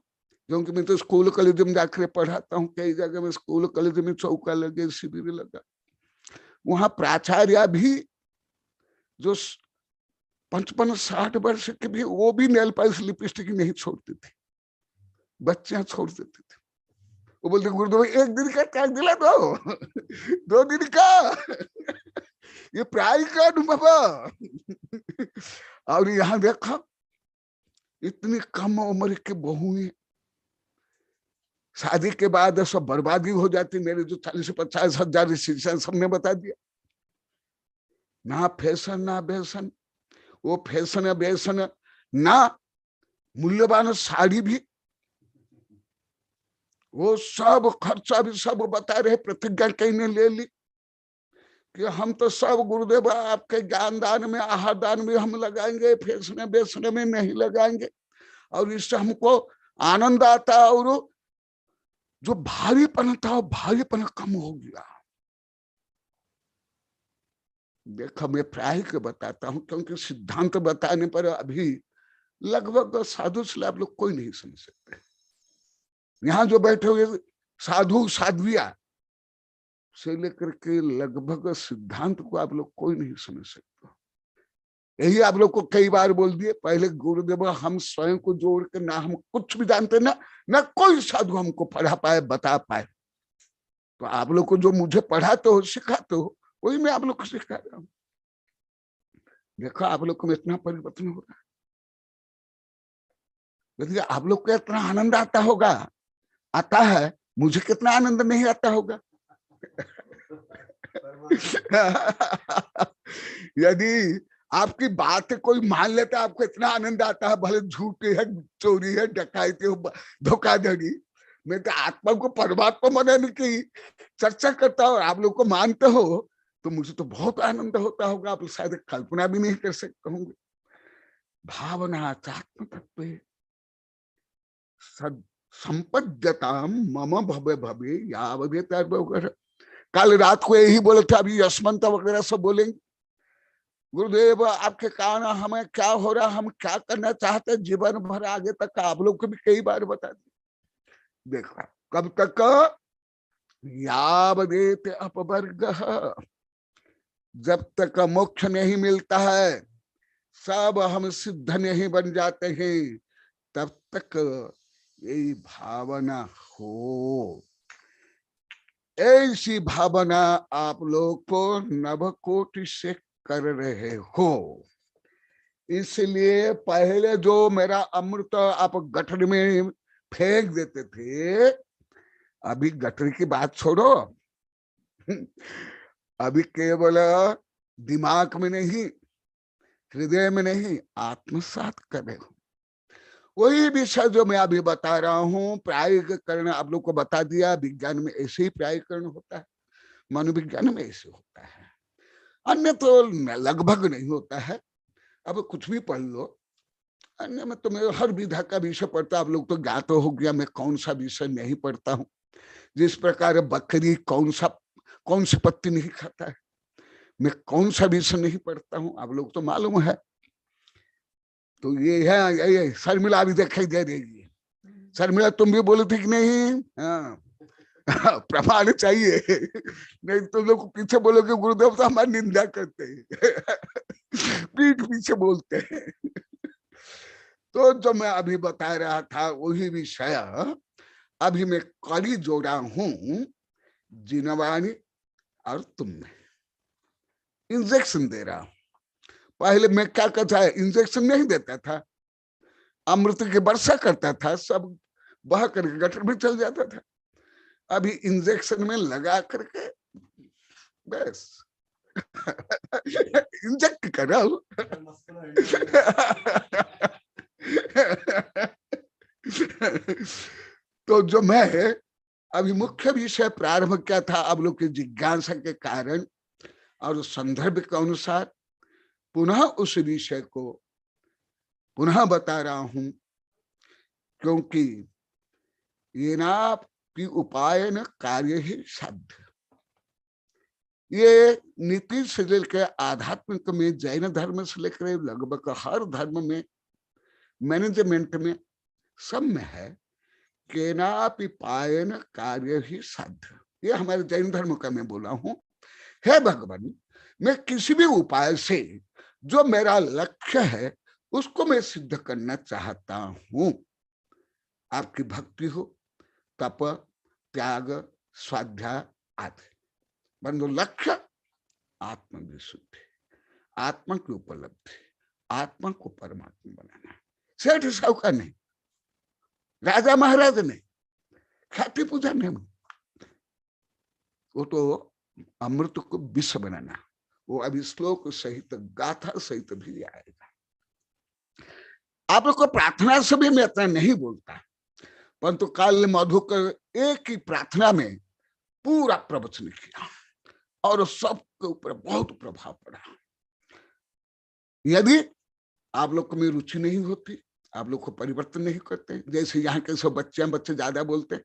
क्योंकि मैं तो स्कूल कॉलेज में जाकर पढ़ाता हूँ, कई जगह में स्कूल कॉलेज में चौका लगे, शिविर लगा, वहां प्राचार्य भी जो 55-60 वर्ष के भी, वो भी नेल पॉलिश लिपस्टिक नहीं छोड़ती थी, बच्चियां छोड़ देती थी। वो बोलते गुरुदेव 1 दिन का टैग दिला दो, 2 दिन का, ये प्राय का अनुभव। और यहाँ देखा इतनी कम उम्र के बहुएं, शादी के बाद सब बर्बादी हो जाती। मेरे जो 40-50 हजार शिक्षण सबने बता दिया, ना फैशन ना व्यसन। वो फैशन या व्यसन ना मूल्यवान साड़ी भी, वो सब खर्चा भी सब बता रहे। प्रतिज्ञा कहीं ने ले ली कि हम तो सब गुरुदेव आपके ज्ञान दान में, आहार दान में हम लगाएंगे, फैसने बेचने में नहीं लगाएंगे, और इससे हमको आनंद आता है और जो भारीपन था वो भारीपन कम हो गया। देखो मैं प्राय के बताता हूं, क्योंकि सिद्धांत बताने पर अभी लगभग साधु से आप लोग कोई नहीं समझ सकते। यहाँ जो बैठे हुए साधु साध्विया से लेकर के लगभग सिद्धांत को आप लोग कोई नहीं समझ सकते। यही आप लोग को कई बार बोल दिए। पहले गुरुदेव हम स्वयं को जोड़ के ना हम कुछ भी जानते ना कोई साधु हमको पढ़ा पाए बता पाए। तो आप लोग को जो मुझे पढ़ाते हो सिखाते हो वही मैं आप लोग को सिखा रहा हूँ। देखो आप लोग को इतना परिवर्तन हो रहा है। यदि आप लोग को इतना आनंद आता होगा, आता है, मुझे कितना आनंद नहीं आता होगा। यदि आपकी बात कोई मान लेता है, आपको इतना आनंद आता है, भले झूठी है, चोरी है, डकैती हो, धोखाधड़ी, मैं तो आत्मा को परमात्मा बनाने की चर्चा करता हूँ, आप लोग को मानते हो, तो मुझे तो बहुत आनंद होता होगा। आप शायद कल्पना भी नहीं कर सकते होंगे। भावना आत्म तत्व संपद्यताम मम भवे भवे यावदेतर वगैरह। कल रात को यही बोले थे, अभी यशमंत वगैरह सब बोलेंगे गुरुदेव आपके कारण हमें क्या हो रहा, हम क्या करना चाहते हैं जीवन भर आगे तक का। आप लोग को भी कई बार बता दिया। देखा कब तक, यावदेत अपवर्ग, जब तक मोक्ष नहीं मिलता है, सब हम सिद्ध नहीं बन जाते हैं, तब तक यही भावना हो। ऐसी भावना आप लोग को नवकोटि से कर रहे हो। इसलिए पहले जो मेरा अमृत आप गठरी में फेंक देते थे, अभी गठरी की बात छोड़ो, अभी केवल दिमाग में नहीं, हृदय में नहीं, आत्मसात कर रहे हो। वही विषय जो मैं अभी बता रहा हूँ, प्रायिककरण आप लोग को बता दिया। विज्ञान में ऐसे ही प्रायिककरण होता है, मनोविज्ञान में ऐसे होता है, अन्य तो लगभग नहीं होता है। अब कुछ भी पढ़ लो, अन्य में तो मैं हर विधा का विषय पढ़ता। आप लोग तो ज्ञात हो गया मैं कौन सा विषय नहीं पढ़ता हूँ। जिस प्रकार बकरी कौन सी पत्ती नहीं खाता है, मैं कौन सा विषय नहीं पढ़ता हूँ, आप लोग तो मालूम है। तो ये है, ये शर्मिला भी दिखाई दे रही है। शर्मिला तुम भी बोले थे कि नहीं? हाँ प्रमाण चाहिए, नहीं तो लोग पीछे बोलोगे गुरुदेव तो हमारी निंदा करते हैं, पीठ पीछे बोलते हैं। तो जो मैं अभी बता रहा था वही विषय अभी मैं कड़ी जोड़ा हूं जिनवानी और तुम में। इंजेक्शन दे रहा हूं। पहले मैं क्या करता है, इंजेक्शन नहीं देता था, अमृत की वर्षा करता था, सब बह करके गटर में चल जाता था। अभी इंजेक्शन में लगा करके बस इंजेक्ट करा। तो जो मैं अभी मुख्य विषय प्रारंभ किया था, आप लोग की जिज्ञासा के कारण और संदर्भ के अनुसार पुनः उस विषय को पुनः बता रहा हूं, क्योंकि ये ना की उपाय न कार्य ही साध्य। ये नीति से लेकर आध्यात्मिक में, जैन धर्म से लेकर लगभग हर धर्म में, मैनेजमेंट में, सब में है केनापि पायन कार्य ही साध्य। ये हमारे जैन धर्म का मैं बोला हूं। हे भगवान, मैं किसी भी उपाय से जो मेरा लक्ष्य है उसको मैं सिद्ध करना चाहता हूं। आपकी भक्ति हो, तप, त्याग, स्वाध्याय आदि, बंधु लक्ष्य आत्मविशुद्धि, आत्मा की उपलब्धि, आत्मा को परमात्मा बनाना। सेठ साहूकार नहीं, राजा महाराज नहीं, ख्याति पूजा नहीं, वो तो अमृत को विष बनाना। वो अभी श्लोक सहित गाथा सहित भी आएगा। आप लोग को प्रार्थना से भी मैं इतना नहीं बोलता, परंतु काल मधुकर एक ही प्रार्थना में पूरा प्रवचन किया और सबके ऊपर बहुत प्रभाव पड़ा। यदि आप लोग को मेरी रुचि नहीं होती, आप लोग को परिवर्तन नहीं करते, जैसे यहाँ के सब बच्चे ज्यादा बोलते हैं,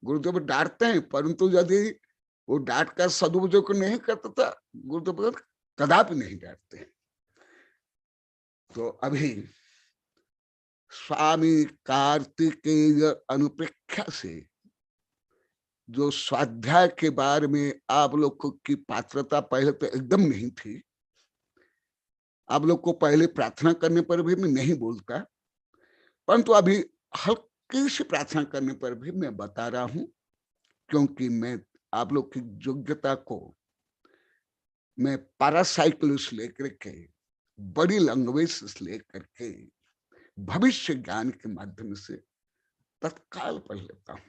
गुरुदेव डांटते हैं, परंतु यदि वो डांट का सदुपयोग नहीं करता था, गुरुदेव कदापि नहीं डांटते। तो अभी स्वामी कार्तिकेय अनुप्रेक्षा से जो स्वाध्याय के बारे में आप लोग की पात्रता पहले तो एकदम नहीं थी, आप लोग को पहले प्रार्थना करने पर भी मैं नहीं बोलता, परंतु अभी हल्की सी प्रार्थना करने पर भी मैं बता रहा हूं, क्योंकि मैं आप लोग की योग्यता को मैं पैरासाइकिल से लेकर के बड़ी लैंग्वेज से लेकर के भविष्य ज्ञान के माध्यम से तत्काल पढ़ लेता हूं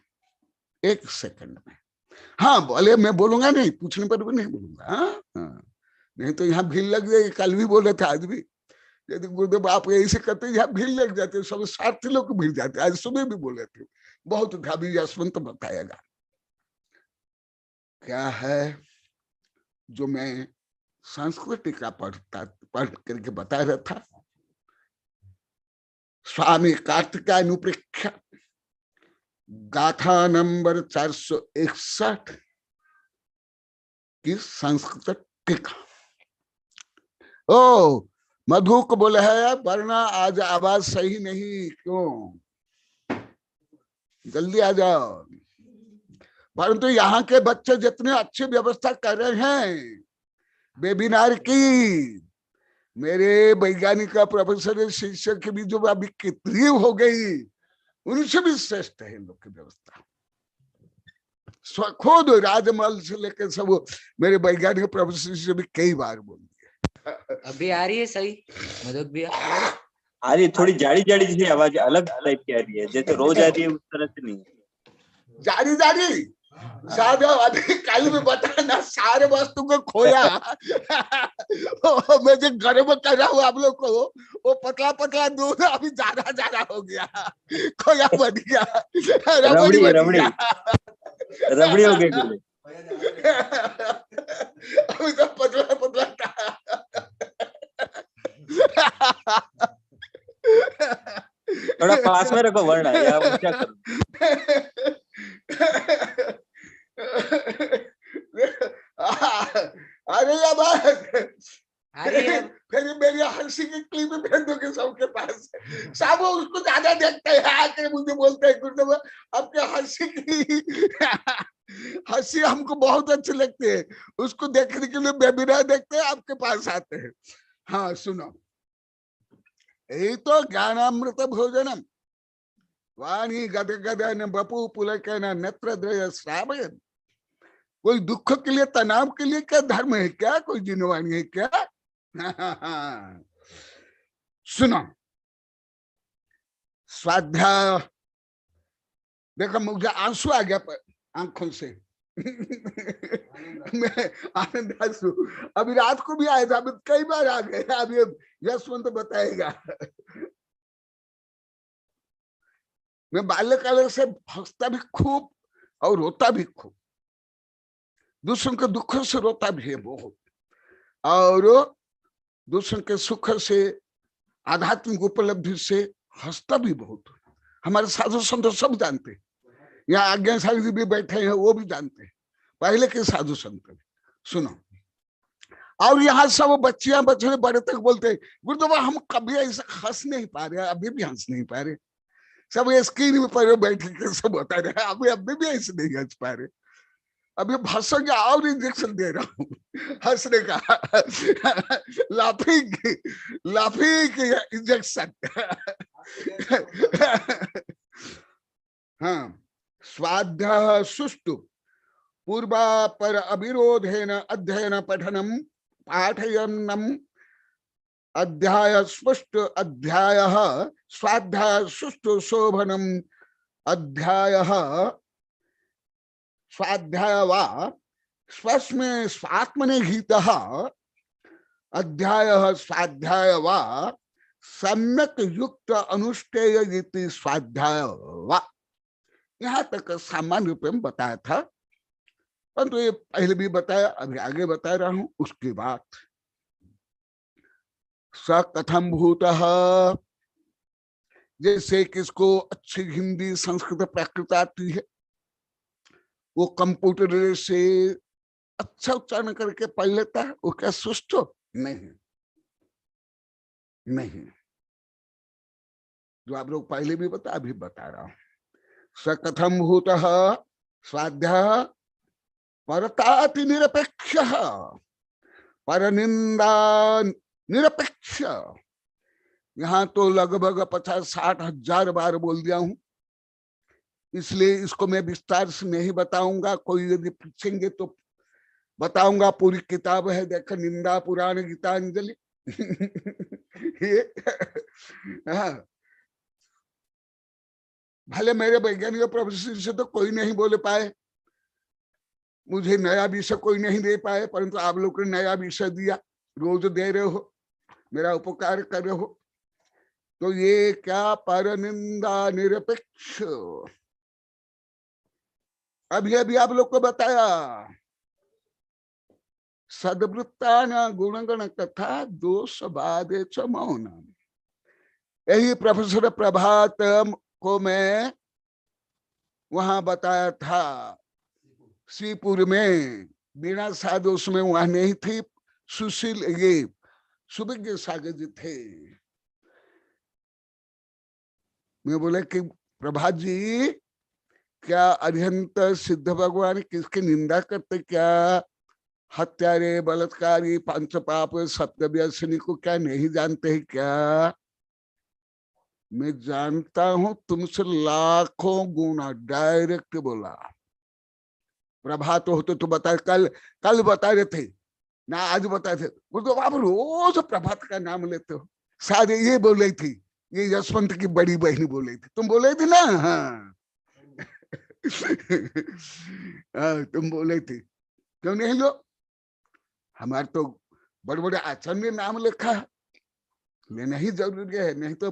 1 सेकंड में। हाँ बोले, मैं बोलूंगा नहीं, पूछने पर भी नहीं बोलूंगा। हाँ, नहीं तो यहाँ भीड़ लग जाएगी। कल भी बोले थे, आज भी, यदि गुरुदेव आप ऐसे करते यहाँ भीड़ लग जाते, सब स्वार्थी लोग भीड़ जाते। आज सुबह भी बोले थे, बहुत भाभी यशवंत बताएगा क्या है जो मैं संस्कृति का पढ़ करके बता रहा था। स्वामी कार्तिकानुप्रेक्षा गाथा नंबर 461 की संस्कृत टीका। ओ मधु को बोले है, वरना आज आवाज सही नहीं, क्यों? जल्दी आ जाओ। परंतु यहाँ के बच्चे जितने अच्छी व्यवस्था कर रहे हैं वेबिनार की, मेरे वैज्ञानिक प्रोफेसर शिक्षक की भी जो अभी कितनी हो गई, उनसे भी श्रेष्ठ है इन लोग की व्यवस्था। खुद राजमहल से लेकर सब मेरे वैज्ञानिक प्रोफेसर से भी कई बार बोल दिया। अभी आ रही है सही मधुक भैया? आ रही, थोड़ी जाड़ी जाड़ी जैसी आवाज अलग टाइप की आ रही है, जैसे रोज आ रही है उस तरह से नहीं। जारी जारी साधो अभी कल भी बताना, सारे वस्तु को खोया। मैं जो गर्म कर रहा हूँ आप लोग को, वो पतला पतला दूध अभी ज्यादा ज्यादा हो गया, खोया बन गया, रबड़ी बन रबड़ी गया। रबड़ी हो गई। अभी तो पतला पतला था। थोड़ा पास में रखो वरना या ऊंचा करो। अरे अरे फिर मेरी हंसी की क्लिप भेज दोगे सबके पास, सब उसको ज्यादा देखते हैं, आके मुझे बोलते हैं गुरुदेव आपके हंसी हमको बहुत अच्छी लगती है, उसको देखने के लिए वेबिनार देखते हैं, आपके पास आते हैं। हाँ सुनो, यही तो ज्ञानामृत भोजनम वाणी गद गदन बपू पुलकन नेत्रद्वय श्रावयन। कोई दुख के लिए, तनाव के लिए क्या धर्म है क्या? कोई जिनवाणी है क्या? सुनो, स्वाध्याय, देखो मुझे आंसू आ गया आंखों से। मैं आनंद आंसू अभी रात को भी आया था, अभी कई बार आ गए, अभी यशवंत बताएगा। मैं बाल्यकाल से हंसता भी खूब और रोता भी खूब, दूसरों के दुख से रोता भी है बहुत, और दूसरों के सुख से, आध्यात्मिक उपलब्धि से हंसता भी बहुत। हमारे साधु संत सब जानते हैं, यहाँ आज्ञाशाली जी भी बैठे हैं, वो भी जानते हैं, पहले के साधु संत भी। सुनो, और यहाँ सब बच्चियां बच्चे बड़े तक बोलते हैं गुरुदेव हम कभी ऐसा हंस नहीं पा रहे, अभी भी हंस नहीं पा रहे, सब स्क्रीन पर बैठ के सब बता रहे, अभी भी ऐसे नहीं हंस पा रहे, अभी भाषा का और इंजेक्शन दे रहा हूँ हंसने का। Laughing injection. हाँ, स्वाध्याय सुष्टु पूर्वा पर अविरोधेन अध्ययन पठनम पाठयनम अध्याय स्पष्ट अध्याय स्वाध्याय सुष्टु शोभनम अध्याय स्वाध्याय वा स्वस्मे स्वात्मने हितः अध्याय स्वाध्याय वा सम्यक युक्त अनुष्ठेय इति स्वाध्याय वा। यहाँ तक सामान्य रूप में बताया था, परंतु ये पहले भी बताया, अभी आगे बता रहा हूं। उसके बाद स कथम भूतः, जैसे किसको अच्छी हिंदी संस्कृत प्राकृत आती है, वो कंप्यूटर से अच्छा उच्चारण करके पढ़ लेता है, वो क्या सुष्ट हो? नहीं नहीं, जो आप लोग पहले भी बता, अभी बता रहा हूं। स कथम भूतः स्वाध्याय परताति निरपेक्ष परनिंदा निरपेक्ष। यहाँ तो लगभग 50-60 हजार बार बोल दिया हूं, इसलिए इसको मैं विस्तार से नहीं बताऊंगा। कोई यदि पूछेंगे तो बताऊंगा, पूरी किताब है, देखो, निंदा पुराण गीतांजलि। हाँ, भले मेरे वैज्ञानिक प्रोफेसर से तो कोई नहीं बोले पाए, मुझे नया विषय कोई नहीं दे पाए, परंतु आप लोग ने नया विषय दिया, रोज दे रहे हो, मेरा उपकार कर रहे हो। तो ये क्या पर निंदा निरपेक्ष, अभी अभी आप लोग को बताया, सद्वृत्ता गुणगण कथा दोष बाधे च मौन। यही प्रोफेसर प्रभात को मैं वहां बताया था श्रीपुर में, बिना साधु उसमें वहां नहीं थी, सुशील ये सुविज्ञ सागर जी थे। मैं बोले कि प्रभात जी, क्या अरिहंत सिद्ध भगवान किसकी निंदा करते? क्या हत्यारे, बलात्कारी, पंच पाप, सप्तव्यसनी को क्या नहीं जानते हैं क्या? मैं जानता हूं तुमसे लाखों गुना, डायरेक्ट बोला। प्रभात होते तो बताए, कल बता रहे थे ना, आज बताए थे। वो तो आप रोज प्रभात का नाम लेते हो। सारे ये बोले थी, ये यशवंत की बड़ी बहन बोले थी, तुम बोले थे ना? हाँ। तुम बोले थे, क्यों नहीं लो? हमारे तो बड़े बड़े आचार्य ने नाम लिखा है, लेना ही जरूरी है, नहीं तो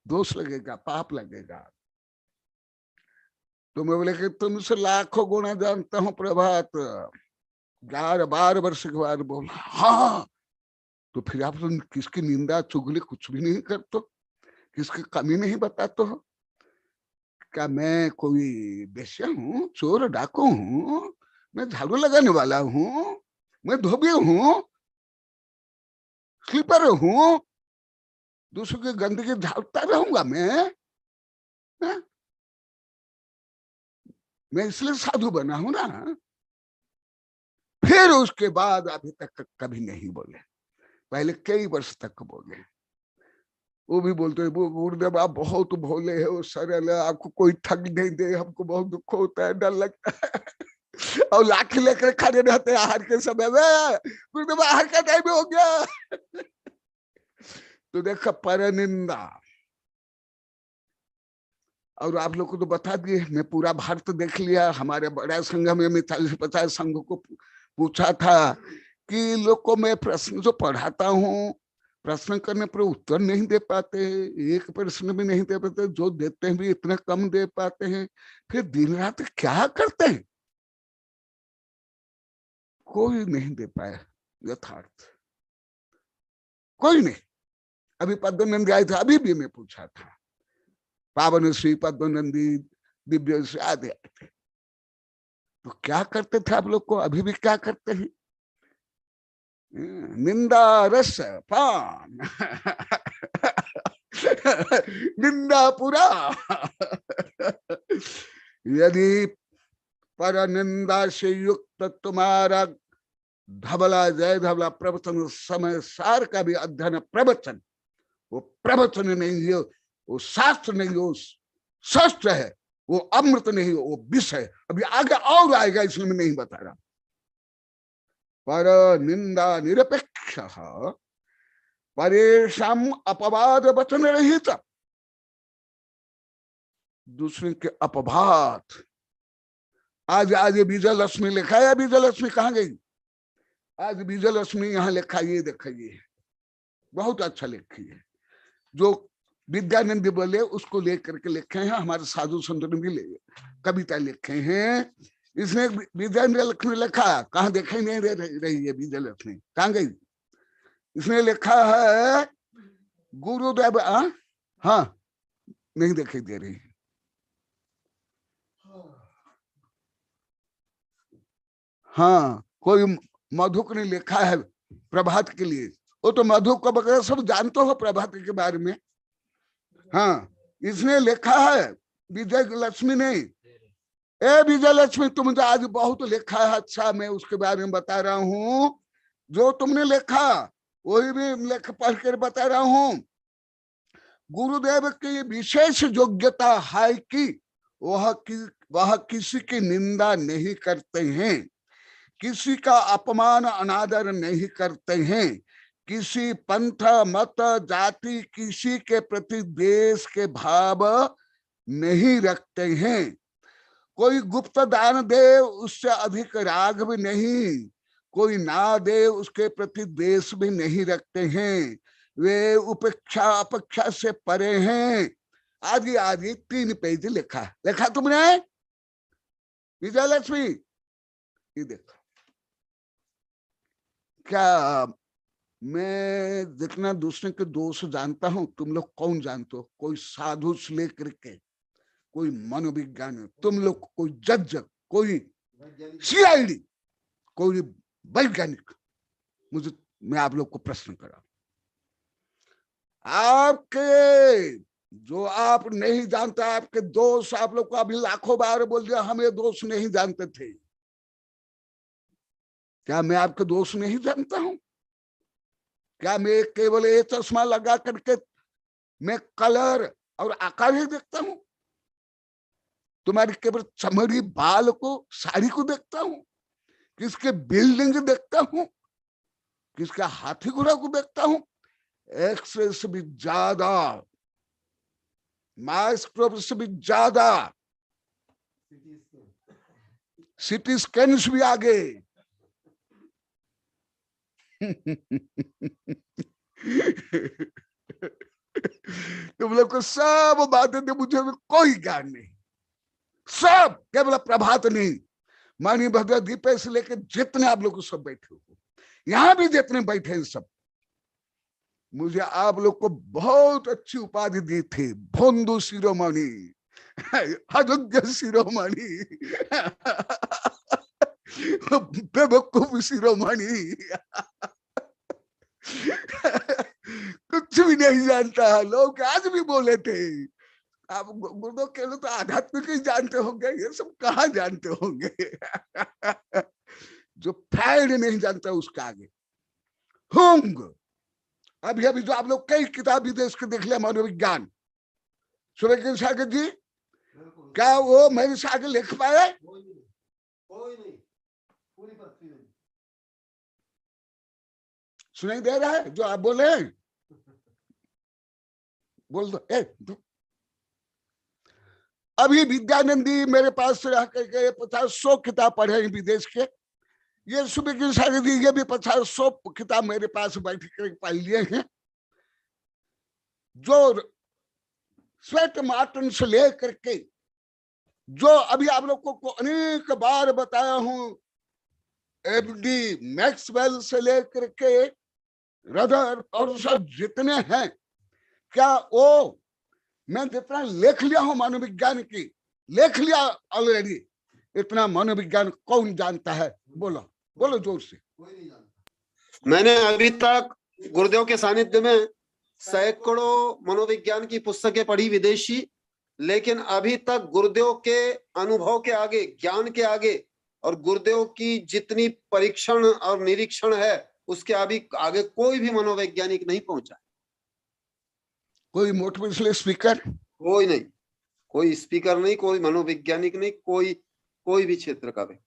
दोष लगेगा, पाप लगेगा। तो मैं बोले कि तुमसे लाखों गुना जानता हूं प्रभात। 12 वर्ष के बाद बोला, हाँ, तो फिर आप किसकी निंदा चुगली कुछ भी नहीं करते, किसकी कमी नहीं बताते हो? क्या मैं कोई बेश्या हूँ, चोर डाकू हूँ? मैं झाड़ू लगाने वाला हूँ, मैं धोबी हूँ, स्लीपर हूँ, दूसरों की गंदगी झाड़ता रहूंगा मैं? मैं इसलिए साधु बना हूं ना। फिर उसके बाद अभी तक कभी नहीं बोले, पहले कई वर्ष तक बोले। वो भी बोलते हैं, वो गुरुदेव आप बहुत भोले हो, सरल है, आपको कोई ठग नहीं दे, हमको बहुत दुख होता है, डर लगता है। और लाठी लेकर खड़े रहते हैं आहार के समय में, गुरुदेव आहार का टाइम हो गया। तो देखा पर निंदा। और आप लोग को तो बता दिए, मैं पूरा भारत देख लिया। हमारे बड़ा संघ में मैं 40-50 संघ को पूछा था कि लोग को मैं प्रश्न जो पढ़ाता हूँ, प्रश्न करने पर उत्तर नहीं दे पाते, एक प्रश्न भी नहीं दे पाते, जो देते हैं भी इतना कम दे पाते हैं, फिर दिन रात क्या करते हैं? कोई नहीं दे पाया यथार्थ, कोई नहीं। अभी पद्मनंदी आए थे, अभी भी मैं पूछा था, पावन श्री पद्मनंदी दिव्य से आदि आए थे, तो क्या करते थे आप लोग को? अभी भी क्या करते हैं? निंदा रस पान। निंदा पूरा। यदि पर निंदा से युक्त तुम्हारा धबला जय धबला प्रवचन समय सार का भी अध्ययन प्रवचन, वो प्रवचन नहीं है, वो शास्त्र नहीं है, वो शस्त्र है, वो अमृत नहीं है, वो विष है। अभी आगे और आएगा, इसलिए मैं नहीं बता रहा। पर निंदा निरपेक्ष परेशान अपवाद वचन रहित, दूसरे के अपवाद। आज विजय लक्ष्मी लिखा है, विजय लक्ष्मी कहाँ गई? आज विजय लक्ष्मी यहाँ लिखा, ये देखिए, बहुत अच्छा लिखी है। जो विद्यानंद बोले उसको लेकर के लिखे हैं, हमारे साधु संतों ने भी कविता लिखे हैं। इसने विजय लक्ष्मी लिखा, कहाँ दिखाई नहीं रही है विजय लक्ष्मी, कहाँ गई? इसने लिखा है गुरुदेव, हाँ, नहीं दिखाई दे रही। हाँ, कोई मधुक ने लिखा है प्रभात के लिए, वो तो मधुक को वगैरह सब जानते हो प्रभात के बारे में। हाँ, इसने लिखा है विजय लक्ष्मी ने। ए विजय लक्ष्मी, तुमने आज बहुत लिखा है, अच्छा, मैं उसके बारे में बता रहा हूँ। जो तुमने लिखा वही भी लेख पढ़ कर बता रहा हूं। गुरुदेव की विशेष योग्यता है कि वह किसी की निंदा नहीं करते हैं, किसी का अपमान अनादर नहीं करते हैं, किसी पंथ मत जाति किसी के प्रति देश के भाव नहीं रखते हैं। कोई गुप्त दान दे उससे अधिक राग भी नहीं, कोई ना दे उसके प्रति देश भी नहीं रखते हैं। वे उपेक्षा अपेक्षा से परे हैं। आदि आदि 3 पेज लिखा तुमने विजयलक्ष्मी। ये देखो, क्या मैं जितना दूसरे के दोष जानता हूं तुम लोग कौन जानते हो? कोई साधु से लेकर के कोई मनोविज्ञानी, तुम लोग कोई जज, कोई सीआईडी, कोई वैज्ञानिक। मैं आप लोग को प्रश्न करा, आपके जो आप नहीं जानते, आपके दोष आप लोग को अभी लाखों बार बोल दिया हम ये दोष नहीं जानते थे। क्या मैं आपके दोष नहीं जानता हूं? क्या मैं केवल ये चश्मा लगा करके मैं कलर और आकार ही देखता हूं? तुम्हारी केवल चमड़ी बाल को साड़ी को देखता हूं? किसके बिल्डिंग देखता हूं? किसका हाथी घोड़ा को देखता हूं? एक्सरे से भी ज्यादा, माइक्रोस्कोप से भी ज्यादा, सिटी स्कैन भी आगे। तुम लोग को सब बातें थे, मुझे भी कोई ज्ञान नहीं, सब केवल प्रभात नहीं, मानी भद्र दीपे से लेकर जितने आप लोग सब बैठे हो, यहां भी जितने बैठे हैं सब, मुझे आप लोग को बहुत अच्छी उपाधि दी थी, भोंदू शिरोमणि, अयोग्य शिरोमणि, बेवकूफ शिरोमणि। कुछ भी नहीं जानता। लोग आज भी बोले थे आप गुरुदेव केवल तो आध्यात्मिक ही जानते होंगे, ये सब कहाँ जानते होंगे। जो फैड नहीं जानता उसका आगे होंगे। अभी अभी जो आप लोग कई किताब विदेश के देख लिया, मनोविज्ञान, सूर्य सागर जी, क्या वो मेरे से आगे लिख पाए? कोई नहीं, पूरी पृथ्वी नहीं। सुनाई दे रहा है जो आप बोले? बोल दो। अभी विद्यानंदी मेरे पास रह करके 50-100 किताब पढ़े हैं विदेश के। ये सुबह सागर जी, ये भी 50-100 किताब मेरे पास बैठ कर पढ़ लिए हैं। जो स्वेट मार्टिन से ले करके, जो अभी आप लोग को अनेक बार बताया हूं, एफडी मैक्सवेल से लेकर के रदर और सब जितने हैं, क्या वो मैं जितना लेख लिया हूं मनोविज्ञान की, लेख लिया ऑलरेडी, इतना मनोविज्ञान कौन जानता है? बोलो बोलो जोर से। कोई नहीं जानता। मैंने अभी तक गुरुदेव के सानिध्य में सैकड़ों मनोविज्ञान की पुस्तकें पढ़ी विदेशी, लेकिन अभी तक गुरुदेव के अनुभव के आगे, ज्ञान के आगे और गुरुदेव की जितनी परीक्षण और निरीक्षण है उसके अभी आगे कोई भी मनोवैज्ञानिक नहीं पहुंचा। कोई मोटिवेशनल स्पीकर? कोई नहीं, कोई स्पीकर नहीं, कोई मनोवैज्ञानिक नहीं, कोई भी क्षेत्र का व्यक्ति।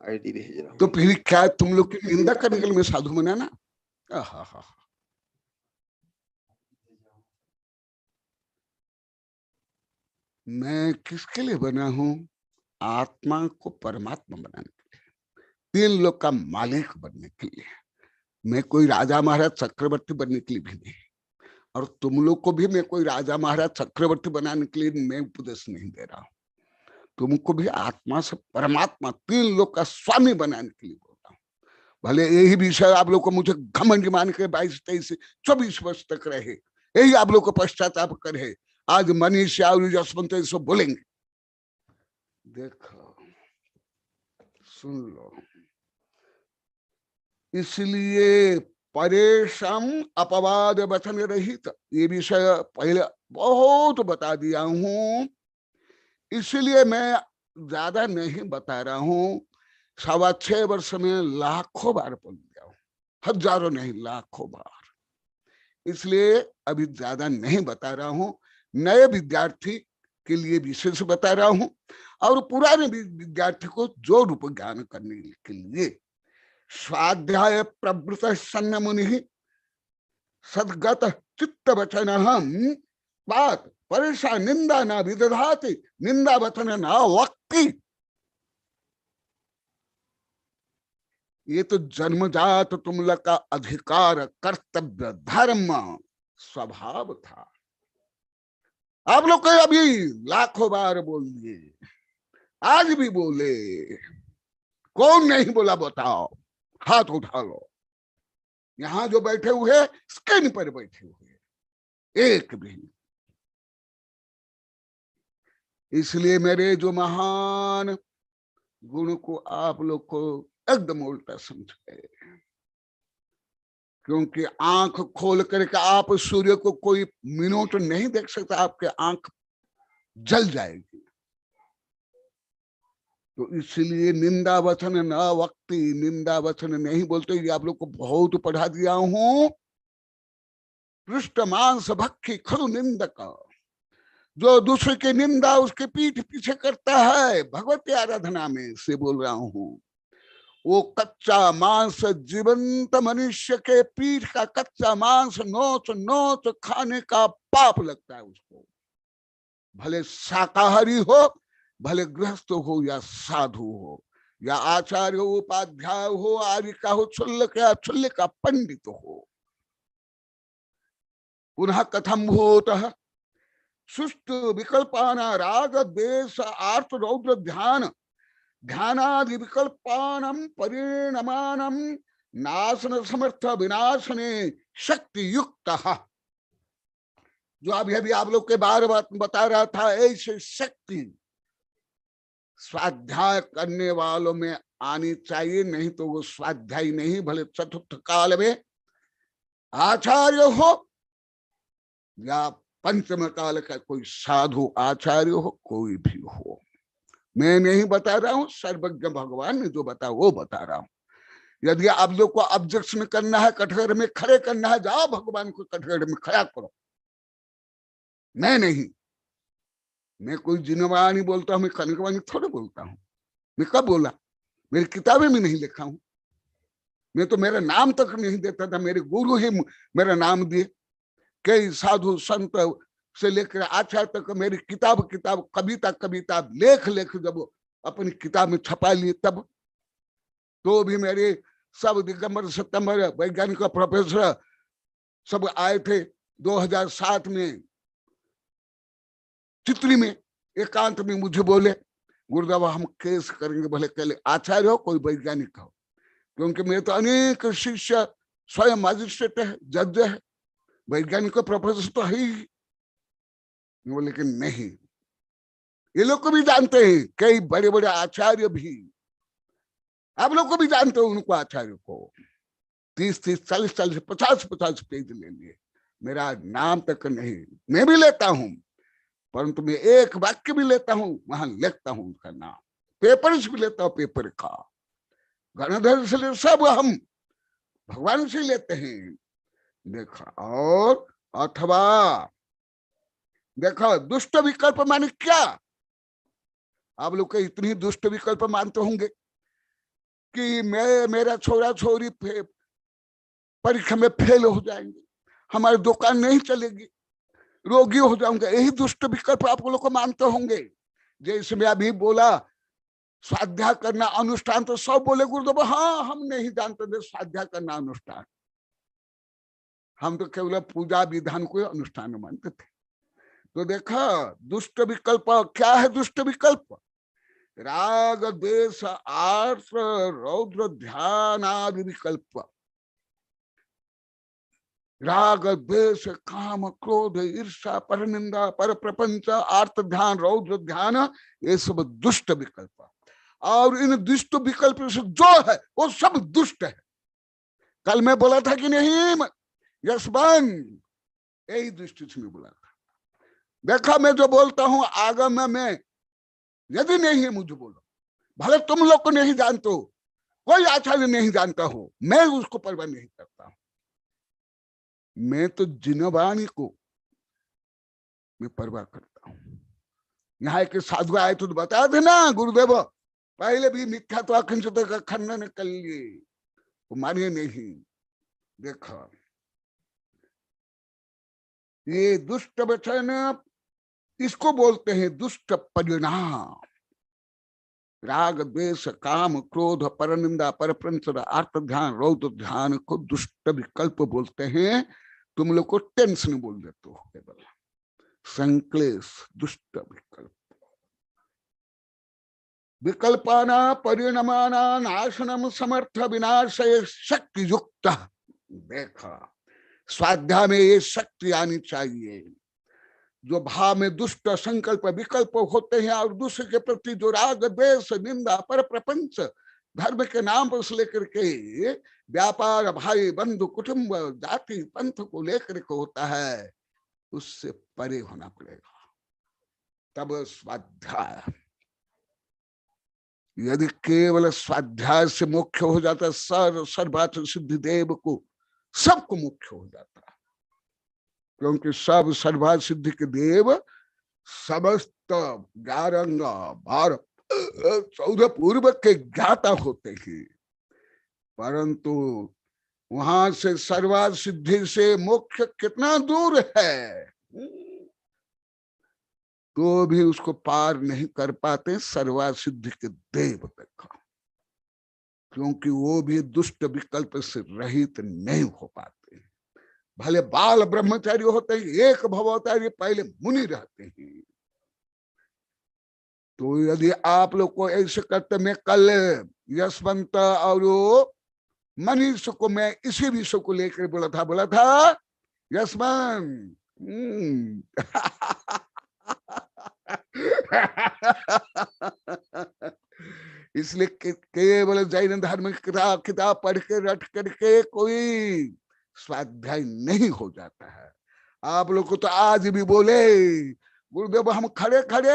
आईडी भेज रहा हूं। तो फिर क्या तुम लोग की निंदा करने के लिए मैं साधु बना ना? मैं किसके लिए बना हूं? आत्मा को परमात्मा बनाने के लिए, 3 लोग का मालिक बनने के लिए। मैं कोई राजा महाराज चक्रवर्ती बनने के लिए भी नहीं, और तुम लोग को भी मैं कोई राजा महाराज चक्रवर्ती बनाने के लिए मैं उपदेश नहीं दे रहा हूं। तुमको भी आत्मा से परमात्मा, 3 लोग का स्वामी बनाने के लिए बोल रहा हूं। भले यही विषय आप लोग को मुझे घमंड मान के 22-23-24 वर्ष तक रहे, यही आप लोग को पश्चाताप करे। आज मनीष और जसवंत सब बोलेंगे। देखो सुन लो, इसलिए परेशम अपवाद वचन रहित, ये विषय पहले बहुत बता दिया हूं, इसलिए मैं ज्यादा नहीं बता रहा हूं। 6.25 वर्ष में लाखों बार बोल दिया हूं। हजारों नहीं लाखों बार। इसलिए अभी ज्यादा नहीं बता रहा हूं, नए विद्यार्थी के लिए विशेष बता रहा हूं और पुराने विद्यार्थी को जोर रूप ज्ञान करने के लिए। स्वाध्याय प्रवृत सन्न मुनि सद्गत चित्त वचन हम बात परेशा निंदा न विदधाति निंदा वचन न वक्ति। ये तो जन्मजात तुम लोग का अधिकार, कर्तव्य, धर्म, स्वभाव था। आप लोग को अभी लाखों बार बोल दिए, आज भी बोले, कौन नहीं बोला बताओ, हाथ उठा लो। यहां जो बैठे हुए स्क्रीन पर बैठे हुए एक भी। इसलिए मेरे जो महान गुण को आप लोग को एकदम उल्टा समझ गए, क्योंकि आंख खोल करके आप सूर्य को कोई मिनट नहीं देख सकता, आपके आंख जल जाएगी। तो इसलिए निंदा वचन न वक्ति, निंदा वचन नहीं बोलते। ये आप लोग को बहुत पढ़ा दिया हूं। पृष्ठ मांस भक्षी खरु निंदक, जो दूसरे की निंदा उसके पीठ पीछे करता है, भगवती आराधना में से बोल रहा हूं, वो कच्चा मांस, जीवंत मनुष्य के पीठ का कच्चा मांस नोच नोच खाने का पाप लगता है उसको। भले शाकाहारी हो, भले गृहस्थ हो या साधु हो, या आचार्य हो, उपाध्याय हो, आर्य का हो, क्षुल्ल का पंडित हो। पुनः कथम भूतः सुष्ट विकल्पाना राग द्वेष आर्त रौद्र ध्यान ध्यानादि विकल्पानम परिणमानम नाशन समर्थ विनाशने शक्ति युक्त। जो अभी अभी आप लोग के बार बता रहा था, ऐसे शक्ति स्वाध्याय करने वालों में आनी चाहिए, नहीं तो वो स्वाध्याय नहीं। भले चतुर्थ काल में आचार्य हो या पंचम काल का कोई साधु आचार्य हो, कोई भी हो। मैं नहीं बता रहा हूं, सर्वज्ञ भगवान ने जो बता वो बता रहा हूं। यदि आप लोग को ऑब्जेक्शन करना है, कटघरे में खड़े करना है, जाओ भगवान को कटघरे में खड़ा करो। मैं नहीं, मैं कोई जिनवाणी बोलता हूं, मैं कनकवाणी थोड़े बोलता हूं। मैं कब बोला? मेरी किताबें में नहीं लिखा हूं। मैं तो मेरा नाम तक नहीं देता था, मेरे गुरु ही मेरा नाम दिए। कई साधु संत से लेकर आचार्य तक मेरी किताब कविता लेख जब अपनी किताब में छपा लिए, तब तो भी मेरे सब दिगंबर सितंबर वैज्ञानिक प्रोफेसर सब आए थे 2007 में चित्री में, एकांत में मुझे बोले, गुरुदेव हम केस करेंगे, भले कहले आचार्य हो कोई वैज्ञानिक हो, क्योंकि मेरे तो अनेक शिष्य स्वयं मजिस्ट्रेट है, जज है, वैज्ञानिक प्रोफेसर तो है ही। लेकिन नहीं, ये लोग को भी जानते हैं, कई बड़े बड़े आचार्य भी, आप लोग को भी जानते हो उनको, आचार्य को 30-30, 40-40, 50-50 पेज ले लिए। मेरा नाम तक नहीं, मैं भी लेता हूं, परंतु मैं एक वाक्य भी लेता हूं, वहां लिखता हूं उनका नाम, पेपर से भी लेता हूं, पेपर का गणधर से सब हम भगवान से लेते हैं। देखा, और अथवा देखो दुष्ट विकल्प माने क्या? आप लोग के इतनी दुष्ट विकल्प मानते होंगे कि मेरा छोरा छोरी परीक्षा में फेल हो जाएंगे, हमारी दुकान नहीं चलेगी, रोगी हो जाऊंगा, यही दुष्ट विकल्प आप लोग को मानते होंगे। जैसे मैं अभी बोला स्वाध्याय करना अनुष्ठान, तो सब बोले गुरुदेव हाँ हम नहीं जानते थे स्वाध्याय करना अनुष्ठान, हम तो केवल पूजा विधान को अनुष्ठान मानते थे। तो देखा दुष्ट विकल्प क्या है? दुष्ट विकल्प राग द्वेष आर्त रौद्र ध्यान आदि विकल्प। राग द्वेष काम क्रोध ईर्षा पर निंदा पर प्रपंच आर्त ध्यान रौद्र ध्यान, ये सब दुष्ट विकल्प। और इन दुष्ट विकल्प से जो है वो सब दुष्ट है। कल मैं बोला था कि नहीं यशवन, यही दृष्टि से मैं बोला था। देखा मैं जो बोलता हूं आगम में यदि नहीं है मुझे बोलो, भले तुम लोग को नहीं जानते हो, कोई आचार्य नहीं जानता हो, मैं उसको परवाह नहीं करता हूं। मैं तो जिनवाणी को मैं परवाह करता हूं। यहाँ के साधु आए तो बता देना गुरुदेव पहले भी मिथ्या तो अखंड का खंडन कर लिए, वो मानिए नहीं। देखो ये दुष्ट वचन इसको बोलते हैं दुष्ट परिणाम। राग द्वेष काम क्रोध परनिंदा परप्रंच आर्त ध्यान रौद्र ध्यान को दुष्ट विकल्प बोलते हैं। तुम लोग को टेंशन बोल देते हो केवल। संक्लेश दुष्ट विकल्प। विकल्पाना परिणमाना नाशनम समर्थ विनाशय शक्ति युक्त। देखा स्वाध्याय में ये शक्ति आनी चाहिए। जो भाव में दुष्ट संकल्प विकल्प होते हैं और दूसरे के प्रति जो राग द्वेष निंदा पर प्रपंच धर्म के नाम पर लेकर के व्यापार भाई बंधु कुटुंब जाति पंथ को लेकर के होता है, उससे परे होना पड़ेगा। तब स्वाध्याय, यदि केवल स्वाध्याय से मुख्य हो जाता सर्वार्थ सिद्धि देव को सबको मुख्य हो जाता, क्योंकि सब सर्वार्थ सिद्धि के देव समस्त 11 14 पूर्व के ज्ञाता होते हैं। परंतु वहां से सर्वार्थ सिद्धि से मोक्ष कितना दूर है, तो भी उसको पार नहीं कर पाते सर्वार्थ सिद्धि के देव तक, क्योंकि वो भी दुष्ट विकल्प से रहित नहीं हो पाते। भले बाल ब्रह्मचारी होते हैं, एक भवतारी पहले मुनि रहते हैं। तो यदि आप लोग को ऐसे करते, मैं कल यशवंत और मनीष को मैं इसी विषय को लेकर बोला था यशवंत इसलिए केवल जैन धर्म की किताब पढ़ के रट करके कोई स्वाध्याय नहीं हो जाता है। आप लोग को तो आज भी बोले गुरुदेव हम खड़े खड़े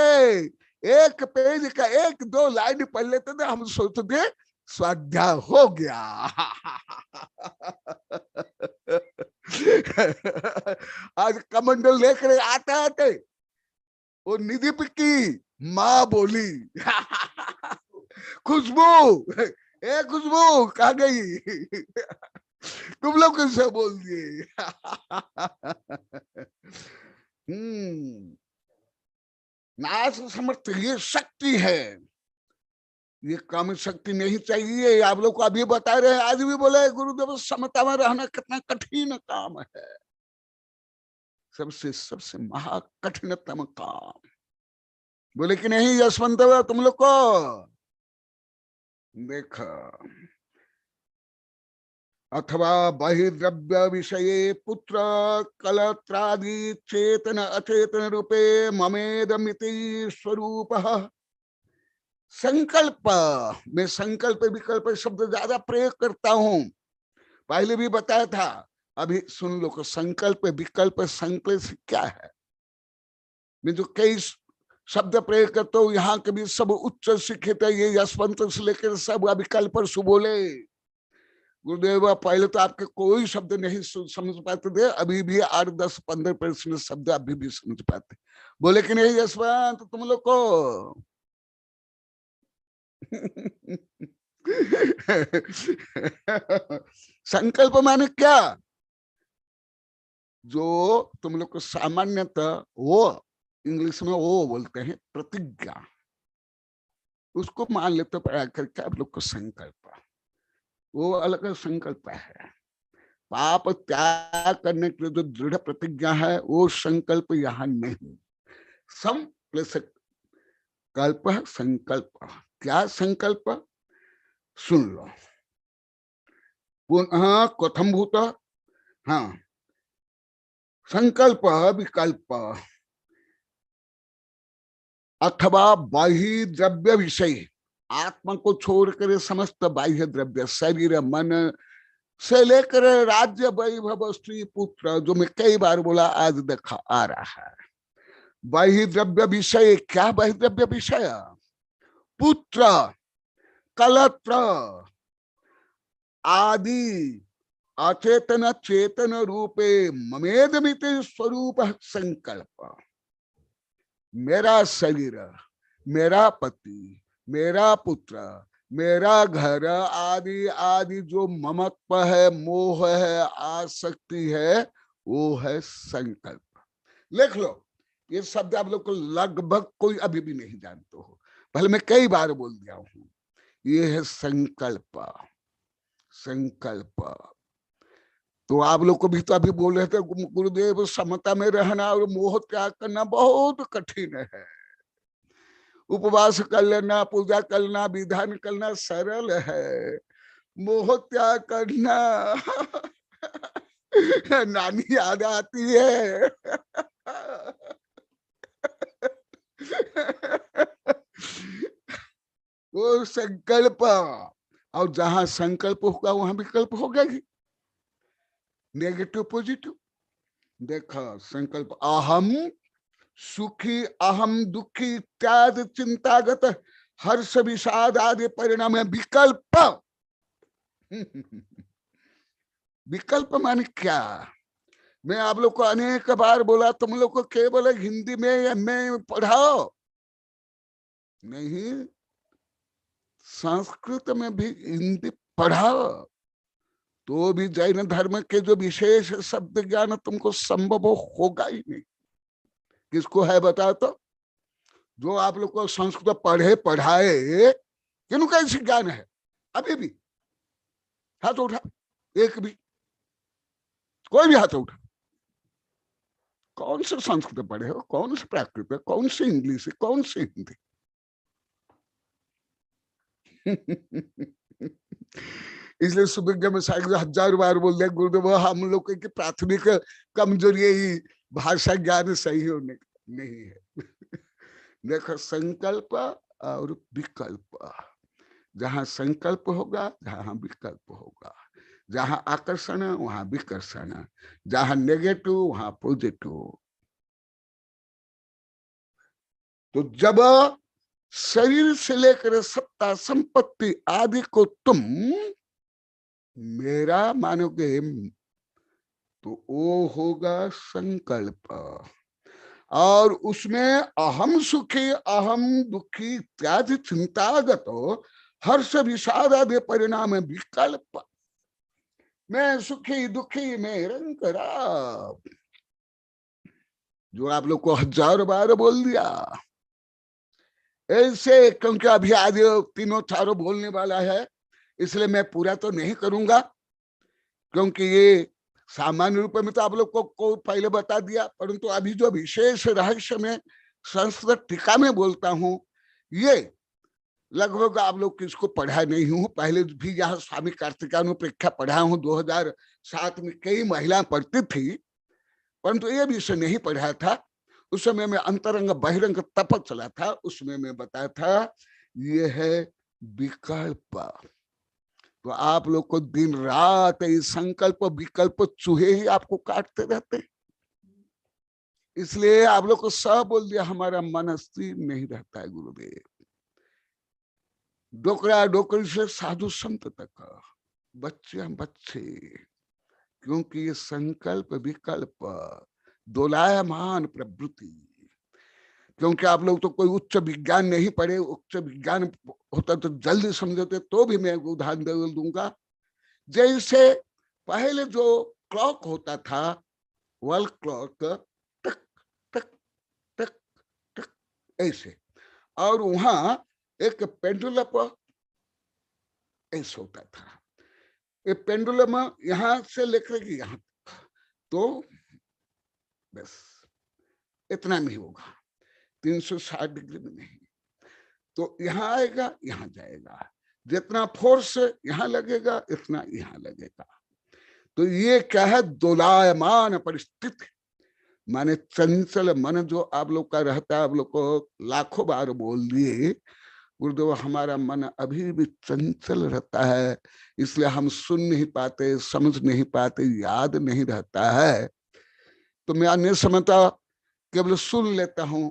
एक पेज का 1-2 लाइन पढ़ लेते थे, हम सोचते स्वाध्याय हो गया। आज कमंडल लेकर आते वो निधि की माँ बोली खुशबू, ए खुशबू कहाँ गई, तुम लोग कैसे बोल दिए। नाश समर्थ ये शक्ति है, ये कम शक्ति नहीं चाहिए। आप लोग को अभी बता रहे हैं, आज भी बोले गुरुदेव समता में रहना कितना कठिन काम है, सबसे महा कठिनतम काम। बोले कि नहीं यशवंत तुम लोग को देखा, अथवा बहिर्द्रव्य विषये पुत्र कलत्रादि चेतन अचेतन रूपे ममेदमिति स्वरूप। संकल्प में संकल्प विकल्प शब्द ज्यादा प्रयोग करता हूं, पहले भी बताया था, अभी सुन लो। संकल्प विकल्प संकल्प क्या है, मैं जो कई शब्द प्रयोग करता हूँ यहाँ के भी सब उच्च शिक्षित है, ये यशवंत से लेकर सब विकल्प सुबोले। गुरुदेव पहले तो आपके कोई शब्द नहीं समझ पाते थे, अभी भी 8, 10, 15% शब्द अभी भी समझ पाते। बोले कि नहीं यशवंत तुम लोग को संकल्प माने क्या, जो तुम लोग को सामान्यतः वो इंग्लिश में वो बोलते हैं प्रतिज्ञा, उसको मान लेते पढ़ा करके आप लोग को संकल्प, वो अलग संकल्प है। पाप त्याग करने के लिए जो दृढ़ प्रतिज्ञा है वो संकल्प यहाँ नहीं। सम प्लस कल्प संकल्प। क्या संकल्प सुन लो, पुनः कथम भूत, हाँ संकल्प विकल्प अथवा बाह्य द्रव्य विषय, आत्मा को छोड़कर समस्त बाह्य द्रव्य शरीर मन से लेकर राज्य वैभव स्त्री पुत्र, जो मैं कई बार बोला आज देखा आ रहा है। बाह्य द्रव्य विषय, क्या बाह्य द्रव्य विषय, पुत्र कलत्र आदि अचेतन चेतन रूपे ममेदमिति स्वरूप संकल्प। मेरा शरीर, मेरा पति, मेरा पुत्र, मेरा घर आदि आदि जो ममत्व है, मोह है, आसक्ति है, वो है संकल्प। लिख लो, ये शब्द आप लोग को लगभग कोई अभी भी नहीं जानते हो, भले मैं कई बार बोल दिया हूं। ये है संकल्प। संकल्प तो आप लोग को भी तो अभी बोल रहे थे गुरुदेव, समता में रहना और मोह त्याग करना बहुत कठिन है। उपवास कर लेना, पूजा करना, विधान करना सरल है, मोह त्याग करना नानी याद आती है। वो संकल्प, और जहां संकल्प होगा वहां विकल्प होगा ही, नेगेटिव पॉजिटिव। देखो संकल्प, अहम सुखी, अहम दुखी इत्यादि चिंतागत हर्ष विषाद आदि परिणाम है विकल्प। विकल्प माने क्या? मैं आप लोग को अनेक बार बोला, तुम लोग को केवल हिंदी में या में पढ़ाओ नहीं, संस्कृत में भी हिंदी पढ़ाओ, तो भी जैन धर्म के जो विशेष शब्द ज्ञान तुमको संभव होगा ही नहीं। किसको है बता तो? जो आप लोग को संस्कृत पढ़े पढ़ाए, किनको ऐसी ज्ञान है? अभी भी हाथ उठा, एक भी, कोई भी हाथ उठा। कौन से संस्कृत पढ़े हो, कौन से प्राकृत है, कौन सी इंग्लिश है, कौन सी हिंदी? इसलिए सुविज्ञ में 1000 बार बोल दिया गुरुदेव, हम लोग की प्राथमिक कमजोरी यही भाषा ज्ञान सही होने नहीं है। देखो संकल्प और विकल्प, जहां संकल्प होगा जहां विकल्प होगा, जहां आकर्षण वहां विकर्षण, जहां नेगेटिव वहां पॉजिटिव। तो जब शरीर से लेकर सत्ता संपत्ति आदि को तुम मेरा मानोगे, तो वो होगा संकल्प, और उसमें अहम सुखी, अहम दुखी इत्यादि चिंतागत हर्ष विषाद आदि परिणाम है विकल्प। मैं सुखी दुखी में निरंतर, जो आप लोग को 1000 बार बोल दिया ऐसे, क्योंकि अभी आज तीनों चारों बोलने वाला है, इसलिए मैं पूरा तो नहीं करूंगा, क्योंकि ये सामान्य रूप में तो आप लोग को पहले बता दिया, परंतु अभी जो विशेष रहस्य में संस्कृत टीका में बोलता हूं, ये लगभग आप लोग किसको पढ़ा नहीं हूं। पहले भी यहाँ स्वामी कार्तिकानुप्रेक्षा पढ़ा हूं, 2007 में कई महिलाएं पढ़ती थी, परंतु ये विषय नहीं पढ़ा था। उस समय में अंतरंग बहिरंग तप चला था, उसमें मैं बताया था ये है विकल्प। तो आप लोग को दिन रात ये संकल्प विकल्प चूहे ही आपको काटते रहते, इसलिए आप लोग को सब बोल दिया, हमारा मन स्थिर नहीं रहता है गुरुदेव। डोकरा डोकरी से साधु संत तक, बच्चे बच्चे, क्योंकि ये संकल्प विकल्प दोलायमान प्रवृत्ति। क्योंकि आप लोग तो कोई उच्च विज्ञान नहीं पढ़े, उच्च विज्ञान होता तो जल्दी समझते, तो भी मैं उदाहरण दे दूंगा। जैसे पहले जो क्लॉक होता था, वर्ल्ड क्लॉक, टक टक टक टक ऐसे, और वहां एक पेंडुलम ऐसे होता था। ये पेंडुलम यहां से लेकर के यहां, तो बस इतना नहीं होगा, 360 डिग्री में नहीं, तो यहाँ आएगा यहाँ जाएगा, जितना फोर्स यहाँ लगेगा इतना यहाँ लगेगा। तो ये क्या है? दोलायमान परिस्थिति, माने चंचल मन जो आप लोग का रहता है। आप लोग को लाखों बार बोल दिए गुरुदेव, हमारा मन अभी भी चंचल रहता है, इसलिए हम सुन नहीं पाते, समझ नहीं पाते, याद नहीं रहता है। तो मैं अन्य समझता, केवल सुन लेता हूं,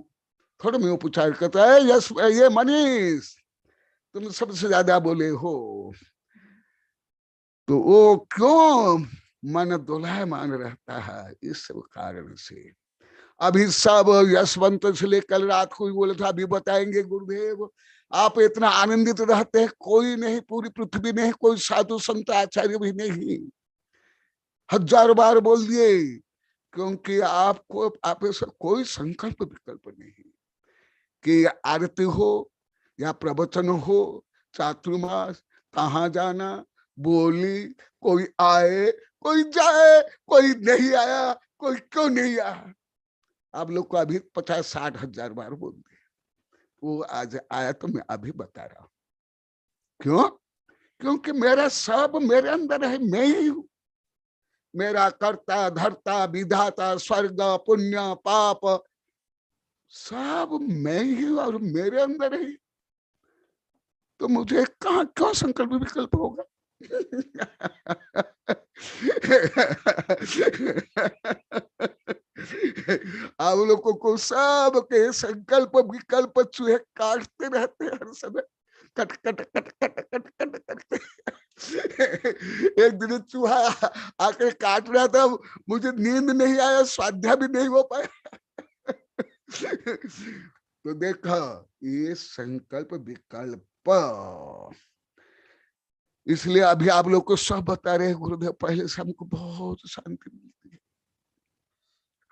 थोड़ा मैं उपचार करता है, यस ये मनीष तुम सबसे ज्यादा बोले हो, तो वो क्यों मन दोलायमान रहता है? इस कारण से। अभी सब यशवंत से लेकर कल रात को भी बोले था, अभी बताएंगे गुरुदेव आप इतना आनंदित रहते हैं, कोई नहीं, पूरी पृथ्वी नहीं, कोई साधु संत आचार्य भी नहीं। हजार बार बोल दिए, क्योंकि आपको आप ऐसा कोई संकल्प विकल्प नहीं कि आरती हो या प्रवचन हो, चातुर्मास, कहाँ जाना, बोली, कोई आए कोई जाए, कोई नहीं आया, कोई क्यों नहीं आया। आप लोग को अभी 50-60 हजार बार बोल दिए, वो आज आया तो मैं अभी बता रहा हूं। क्यों? क्योंकि मेरा सब मेरे अंदर है, मैं ही हूं। मेरा कर्ता धर्ता विधाता स्वर्ग पुण्य पाप सब मैं ही हूं और मेरे अंदर ही। तो मुझे कहाँ क्यों संकल्प विकल्प होगा? आप लोगों को सब के संकल्प विकल्प चूहे काटते रहते हर समय, cut cut cut cut cut cut करते। एक दिन चूहा आके काट रहा था, मुझे नींद नहीं आया, स्वाध्याय भी नहीं हो पाया। तो देखा ये संकल्प विकल्प, इसलिए अभी आप लोग को सब बता रहे गुरुदेव, पहले से हमको बहुत शांति मिलती है।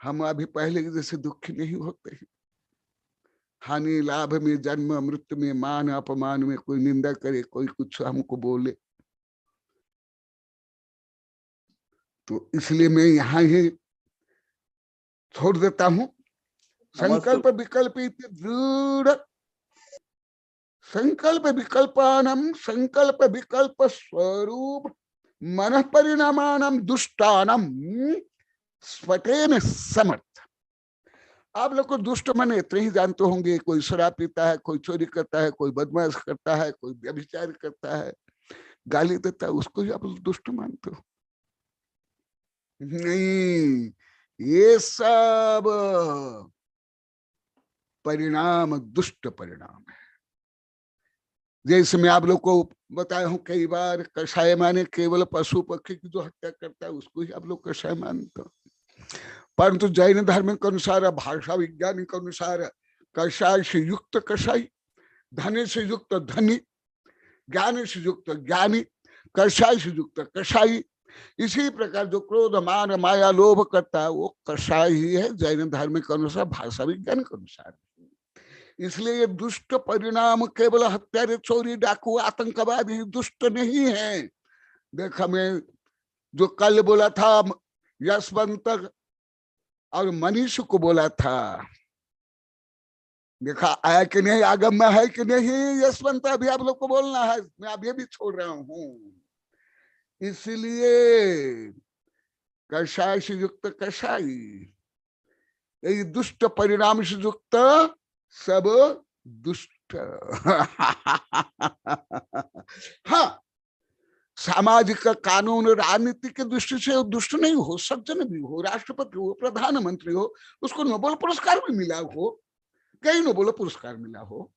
हम अभी पहले के जैसे दुखी नहीं होते हैं। हानि लाभ में, जन्म मृत्यु में, मान अपमान में, कोई निंदा करे, कोई कुछ हमको बोले, तो इसलिए मैं यहाँ ही छोड़ देता हूं। संकल्प विकल्प दृढ़ संकल्प विकल्पानम संकल्प विकल्प स्वरूप मन परिणामानम दुष्टानम स्फटेन समर्थ। आप लोग को दुष्ट मन इतने ही जानते होंगे, कोई शराब पीता है, कोई चोरी करता है, कोई बदमाश करता है, कोई व्यभिचार करता है, गाली देता है, उसको ही आप लोग दुष्ट मानते हो। नहीं, ये सब परिणाम दुष्ट परिणाम है। जैसे मैं आप लोग को बताया हूं कई बार, कषाय माने केवल पशु पक्षी की जो हत्या करता है उसको ही आप लोग कषाय मानते हो। परंतु जैन धर्म के अनुसार, भाषा विज्ञान के अनुसार, कषाय से युक्त कषाई, धन से युक्त धनी, ज्ञान से युक्त ज्ञानी, कषाय से युक्त कषाई। इसी प्रकार जो क्रोध मान माया लोभ करता है वो कषाय ही है जैन धर्म के अनुसार, भाषा विज्ञान के अनुसार। इसलिए ये दुष्ट परिणाम केवल हत्यारे, चोरी, डाकू, आतंकवादी दुष्ट नहीं है। देखा मैं जो कल बोला था, यशवंत और मनीष को बोला था, देखा आया कि नहीं, आगम में है कि नहीं। यशवंत अभी आप लोग को बोलना है, मैं अभी भी छोड़ रहा हूं। इसलिए कषाय से युक्त कषाई, यही दुष्ट परिणाम से युक्त सब दुष्ट। हाँ, सामाजिक कानून राजनीति के दृष्टि से दुष्ट नहीं हो, सज्जन भी हो, राष्ट्रपति हो, प्रधानमंत्री हो, उसको नोबेल पुरस्कार भी मिला हो, कई नोबेल पुरस्कार मिला हो,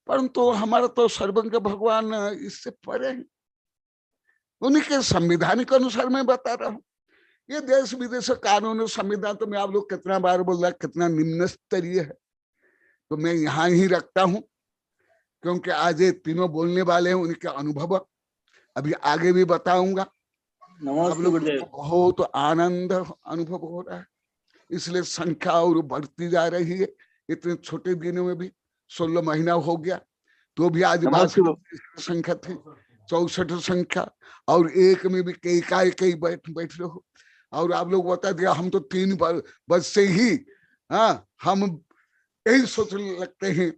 परंतु हमारा तो सर्वज्ञ भगवान इससे परे है। उन्हीं के संविधान के अनुसार मैं बता रहा हूं। ये देश विदेश कानून संविधान तो मैं आप लोग कितना बार बोल रहा, कितना निम्न स्तरीय है, तो मैं यहाँ ही रखता हूं। क्योंकि आज ये तीनों बोलने वाले हैं, उनके अनुभव अभी आगे भी बताऊंगा। आप लोग बहुत आनंद अनुभव हो रहा है, इसलिए संख्या और बढ़ती जा रही है। इतने छोटे दिनों में भी 16 महीना हो गया, तो भी आज 62 संख्या थी, 64 संख्या, और एक में भी कई बैठ रहे हो। और आप लोग बता दिया, हम तो 3 बज से ही हम यही सोचने लगते हैं,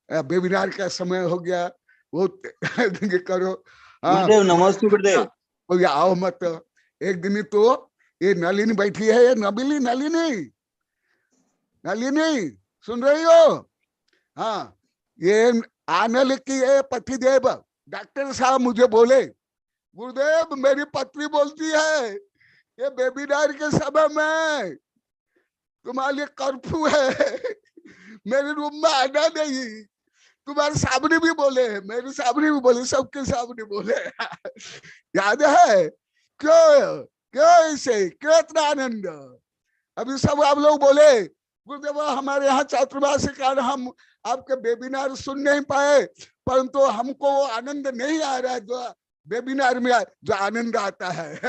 वेबिनार का समय हो गया, वो करो। नमस्ते गुरुदेव। आओ मत। एक दिन तो ये नलिनी बैठी है, ये नलिनी सुन रही हो? हाँ, ये आनल की है पतिदेव। डॉक्टर साहब मुझे बोले, गुरुदेव मेरी पत्नी बोलती है ये वेबिनार के समय में तुम्हारे लिए कर्फ्यू है, मेरे रूम में आना नहीं। तुम्हारे सामने भी बोले, मेरे सामने भी बोले, सबके सामने बोले। याद है? क्यों क्यों ऐसे, क्यों इतना आनंद? अभी सब आप लोग बोले गुरुदेव हमारे यहाँ चातुर्मास के कारण हम आपके वेबिनार सुन नहीं पाए, परंतु हमको वो आनंद नहीं आ रहा है जो वेबिनार में जो आनंद आता है।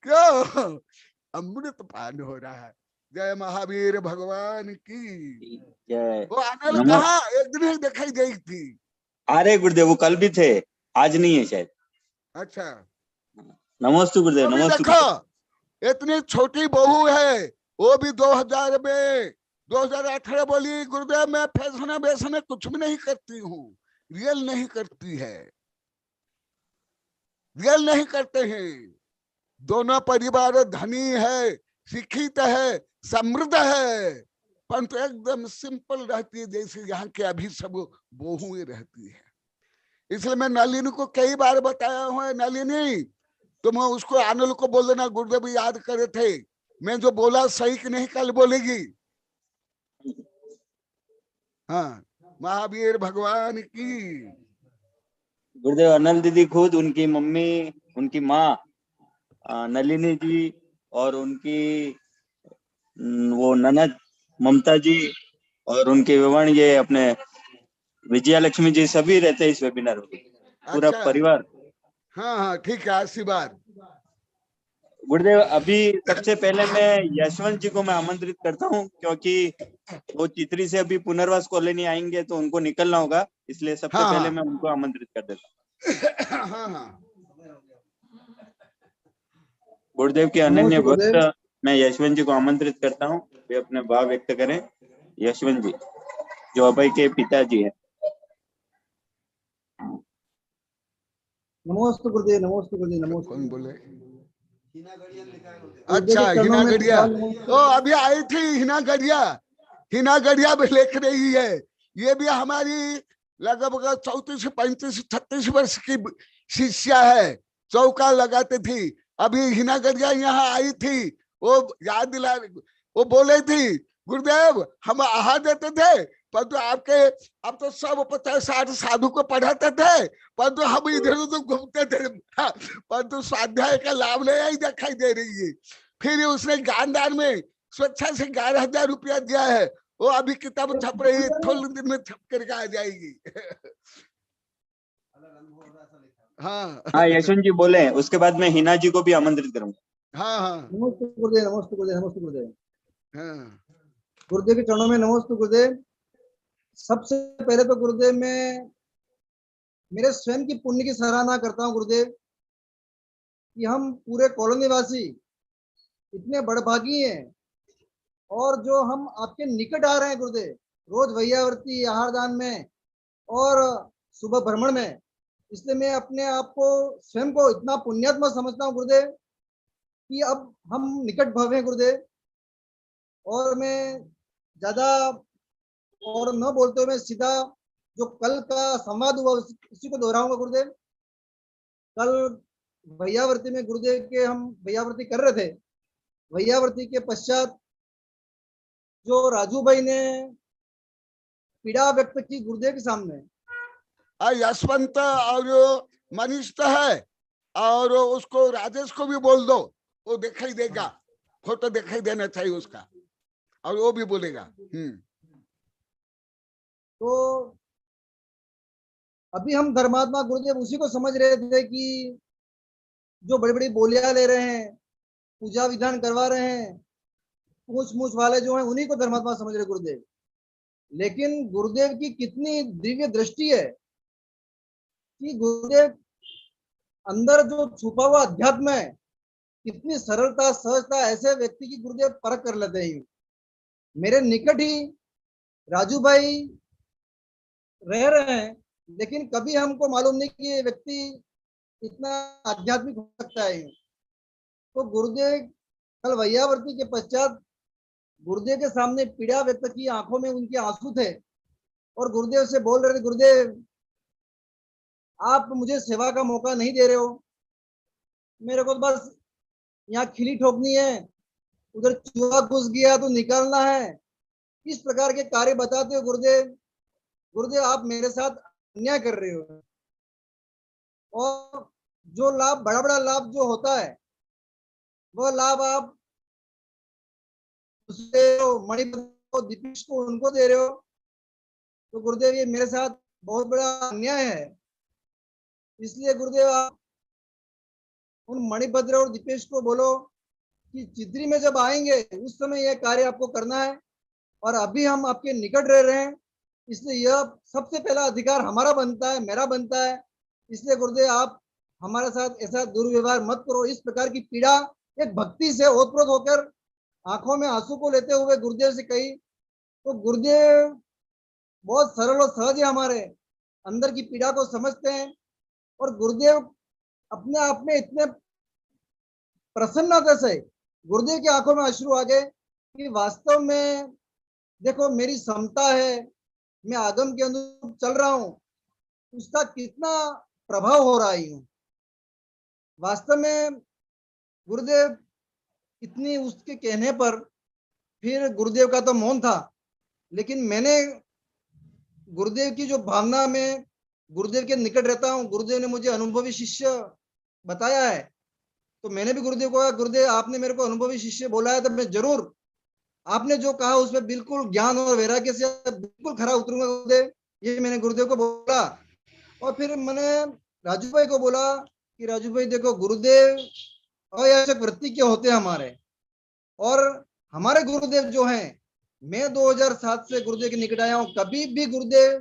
क्यों? अमृत पान हो रहा है। जय महावीर भगवान की जय। वो आनंद नमो कहाँ एक दिन ही दिखाई गई थी। अरे गुरुदेव वो कल भी थे, आज नहीं है शायद। अच्छा नमस्ते गुरुदेव, अभी नमस्ते देखो गुरुदेव। इतनी छोटी बहू है, वो भी 2000 में 2018 बोली गुरुदेव मैं फैशन वैसन कुछ भी नहीं करती हूँ, रियल नहीं करती है, रियल नहीं करते हैं। दोनों परिवार धनी है, शिक्षित है, समृद्ध है, परंतु एकदम सिंपल रहती है जैसे यहाँ के अभी सब बहुएं रहती है। इसलिए मैं नलिनी को कई बार बताया हूँ, नलिनी तुम उसको आनंद को बोल देना गुरुदेव याद करे थे, मैं जो बोला सही कि नहीं कल बोलेगी। हाँ महावीर भगवान की। गुरुदेव अनल दीदी खुद, उनकी मम्मी, उनकी माँ नलिनी जी और उनकी वो ननद ममता जी और उनके विवरण ये अपने विजया लक्ष्मी जी सभी रहते हैं इस वेबिनार में, पूरा अच्छा परिवार। हाँ हाँ ठीक है, आशीर्वाद। गुरुदेव अभी सबसे पहले मैं यशवंत जी को मैं आमंत्रित करता हूँ, क्योंकि वो चित्री से अभी पुनर्वास कॉलोनी आएंगे तो उनको निकलना होगा, इसलिए सबसे हाँ, पहले हाँ। मैं उनको आमंत्रित कर देता हूँ। हाँ हाँ गुरुदेव के अनन्य भक्त मैं यशवंत जी को आमंत्रित करता हूँ, वे अपने भाव व्यक्त करें। यशवंत जी जो अभय के पिताजी हैं। नमस्ते गुरुदेव, नमस्ते गुरुदेव, नमस्ते। कौन बोले? गुरुदेव अच्छा के चरणों हिना में गढ़िया, नमस्ते। तो अभी आई थी हिना गढ़िया, हिना गढ़िया भी लिख रही है। ये भी हमारी लगभग 34 35 36 वर्ष की शिष्या है, चौका लगाते थी। अभी हिना गढ़िया यहाँ आई थी, वो याद दिला, वो बोले थी गुरुदेव हम आहार देते थे, परंतु आपके अब तो सब 50-60 साधु को पढ़ाते थे, परंतु हम इधर उधर घूमते थे, परंतु स्वाध्याय का लाभ नहीं आई दिखाई दे रही है। फिर उसने ज्ञानदान में स्वेच्छा से 11,000 रुपया दिया है, वो अभी किताब छप रही है, थोड़े दिन में छप करके आ जाएगी। हाँ हाँ यशवंत जी बोले, उसके बाद मैं हिना जी को भी आमंत्रित करूंगा। हाँ हाँ नमस्ते गुरुदेव, नमस्ते गुरुदेव, नमस्ते गुरुदेव। हाँ गुरुदेव के चरणों में नमस्ते गुरुदेव। सबसे पहले तो गुरुदेव मैं मेरे स्वयं की पुण्य की सराहना करता हूँ गुरुदेव, कि हम पूरे कॉलोनी वासी इतने बड़भागी हैं, और जो हम आपके निकट आ रहे हैं गुरुदेव, रोज वैयावर्ती आहारदान में और सुबह भ्रमण में, इसलिए मैं अपने आप को स्वयं को इतना पुण्यात्मा समझता हूँ गुरुदेव कि अब हम निकट भव हैं गुरुदेव। और मैं ज्यादा और न बोलते हुए मैं सीधा जो कल का संवाद हुआ उसी को दोहराऊंगा गुरुदेव। कल वैयावर्ती में गुरुदेव के हम वैयावर्ती कर रहे थे, वैयावर्ती के पश्चात जो राजू भाई ने पीड़ा व्यक्त की गुरुदेव के सामने, यशवंत और मनीष तो है, और उसको राजेश को भी बोल दो, वो दिखाई देगा, फोटो दिखाई देना चाहिए उसका, और वो भी बोलेगा। तो अभी हम धर्मात्मा गुरुदेव उसी को समझ रहे थे कि जो बड़ी बड़ी बोलियां ले रहे हैं, पूजा विधान करवा रहे हैं, पूछ मूछ वाले जो हैं उन्हीं को धर्मात्मा समझ रहे गुरुदेव। लेकिन गुरुदेव की कितनी दिव्य दृष्टि है कि गुरुदेव अंदर जो छुपा हुआ अध्यात्म है, कितनी सरलता सहजता ऐसे व्यक्ति की गुरुदेव परख कर लेते हैं। मेरे निकट ही राजू भाई रह रहे हैं, लेकिन कभी हमको मालूम नहीं कि ये व्यक्ति इतना आध्यात्मिक हो सकता है। तो गुरुदेव कल वैयावर्ती के पश्चात गुरुदेव के सामने पीड़ा व्यक्त की, आंखों में उनके आंसू थे, और गुरुदेव से बोल रहे थे गुरुदेव आप मुझे सेवा का मौका नहीं दे रहे हो, मेरे को बस यहाँ खिली ठोकनी है, उधर चूहा घुस गया तो निकालना है, इस प्रकार के कार्य बताते हो गुरुदेव। गुरुदेव आप मेरे साथ अन्याय कर रहे हो, और जो लाभ, बड़ा बड़ा लाभ जो होता है, वह लाभ आप दूसरे मणिपत को, दीपेश को, उनको दे रहे हो। तो गुरुदेव ये मेरे साथ बहुत बड़ा अन्याय है। इसलिए गुरुदेव आप उन मणिभद्र और दीपेश को बोलो कि चित्री में जब आएंगे उस समय यह कार्य आपको करना है, और अभी हम आपके निकट रह रहे हैं, इसलिए यह सबसे पहला अधिकार हमारा बनता है, मेरा बनता है। इसलिए गुरुदेव आप हमारे साथ ऐसा दुर्व्यवहार मत करो। इस प्रकार की पीड़ा एक भक्ति से ओतप्रोत होकर आंखों में आंसू को लेते हुए गुरुदेव से कही। तो गुरुदेव बहुत सरल और सहज है, हमारे अंदर की पीड़ा को समझते हैं, और गुरुदेव अपने आप में इतने प्रसन्नता से गुरुदेव की आंखों में अश्रु आ गए कि वास्तव में देखो मेरी समता है, मैं आगम के अनुरूप चल रहा हूं, उसका कितना प्रभाव हो रहा है। वास्तव में गुरुदेव इतनी उसके कहने पर फिर गुरुदेव का तो मौन था, लेकिन मैंने गुरुदेव की जो भावना में गुरुदेव के निकट रहता हूँ, गुरुदेव ने मुझे अनुभवी शिष्य बताया है, तो मैंने भी गुरुदेव को कहा, गुरुदेव आपने मेरे को अनुभवी शिष्य बोला है तो मैं जरूर आपने जो कहा उसमें बिल्कुल ज्ञान और वैराग्य से बिल्कुल खरा उतरूंगा गुरुदेव, ये मैंने गुरुदेव को बोला। और फिर मैंने राजू भाई को बोला कि राजू भाई देखो, गुरुदेव अयाचक वृत्ति के होते हैं हमारे, और हमारे गुरुदेव जो हैं, मैं 2007 से गुरुदेव के निकट आया हूं, कभी भी गुरुदेव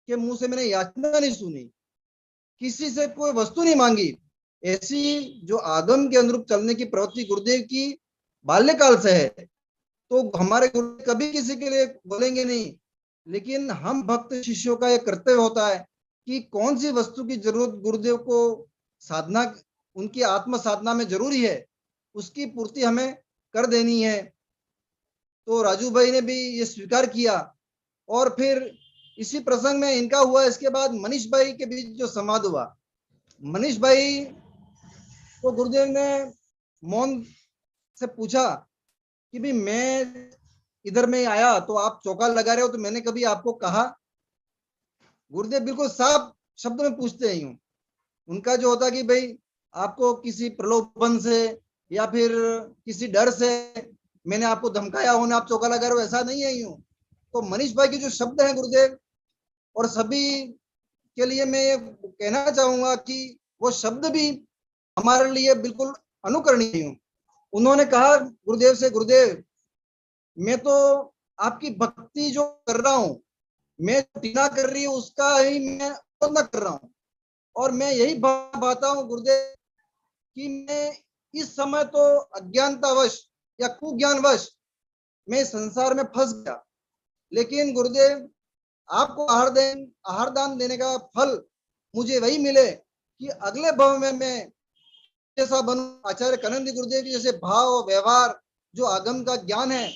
के मुंह से मैंने याचना नहीं सुनी, किसी से कोई वस्तु नहीं मांगी। ऐसी जो आगम के अनुरूप चलने की प्रवृत्ति गुरुदेव की बाल्यकाल से है, तो हमारे गुरु कभी किसी के लिए बोलेंगे नहीं। लेकिन हम भक्त शिष्यों का यह कर्तव्य होता है कि कौन सी वस्तु की जरूरत गुरुदेव को साधना, उनकी आत्म साधना में जरूरी है, उसकी पूर्ति हमें कर देनी है। तो राजू भाई ने भी ये स्वीकार किया, और फिर इसी प्रसंग में इनका हुआ। इसके बाद मनीष भाई के बीच जो संवाद हुआ, मनीष भाई को गुरुदेव ने मौन से पूछा कि भी मैं इधर में आया तो आप चौका लगा रहे हो, तो मैंने कभी आपको कहा? गुरुदेव बिल्कुल साफ शब्द में पूछते ही हूँ। उनका जो होता कि भाई आपको किसी प्रलोभन से या फिर किसी डर से मैंने आपको धमकाया हो ना, आप चौका लगा रहे हो, ऐसा नहीं है यूं। तो मनीष भाई के जो शब्द हैं गुरुदेव, और सभी के लिए मैं ये कहना चाहूंगा कि वो शब्द भी हमारे लिए बिल्कुल अनुकरणीय हूँ। उन्होंने कहा गुरुदेव से, गुरुदेव मैं तो आपकी भक्ति जो कर रहा हूँ, मैं टीना कर रही हूँ उसका ही मैं न कर रहा हूँ, और मैं यही पाता हूँ गुरुदेव कि मैं इस समय तो अज्ञानतावश या कुज्ञानवश मैं संसार में फंस गया, लेकिन गुरुदेव आपको आहार दान देने का फल मुझे वही मिले कि अगले भव में मैं जैसा बनूं, आचार्य कनंदी गुरुदेव की जैसे भाव व्यवहार जो आगम का ज्ञान है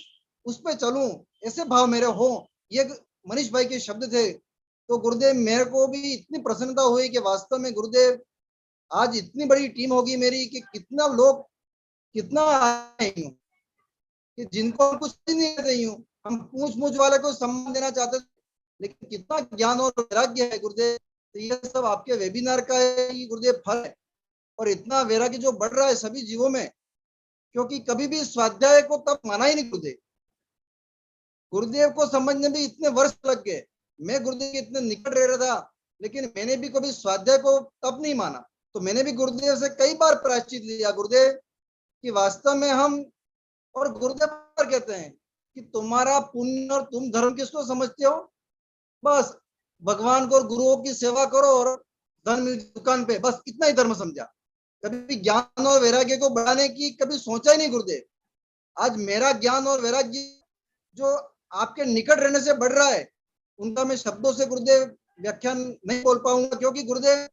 उस पे चलूं, ऐसे भाव मेरे हो। ये मनीष भाई के शब्द थे। तो गुरुदेव मेरे को भी इतनी प्रसन्नता हुई कि वास्तव में गुरुदेव आज इतनी बड़ी टीम होगी मेरी कि कितना लोग कितना आए कि जिनको हम कुछ नहीं कहते हूँ, हम पूछ वाले को सम्मान देना चाहते, लेकिन कितना ज्ञान और वैराग्य है गुरुदेव। तो ये सब आपके वेबिनार का ही गुरुदेव फल है, और इतना वैराग्य जो बढ़ रहा है सभी जीवों में, क्योंकि कभी भी स्वाध्याय को तब माना ही नहीं गुरुदेव। गुरुदेव को समझने में इतने वर्ष लग गए, मैं गुरुदेव के इतने निकट रह रहा था, लेकिन मैंने भी कभी स्वाध्याय को तब नहीं माना। तो मैंने भी गुरुदेव से कई बार प्रायश्चित लिया गुरुदेव कि वास्तव में हम, और गुरुदेव कहते हैं कि तुम्हारा पुण्य और तुम धर्म किसको समझते हो? बस भगवान को और गुरुओं की सेवा करो और धन मिल दुकान पे, बस इतना ही धर्म समझा। कभी ज्ञान और वैराग्य को बढ़ाने की कभी सोचा ही नहीं गुरुदेव। आज मेरा ज्ञान और वैराग्य जो आपके निकट रहने से बढ़ रहा है, उनका मैं शब्दों से गुरुदेव व्याख्यान नहीं बोल पाऊंगा, क्योंकि गुरुदेव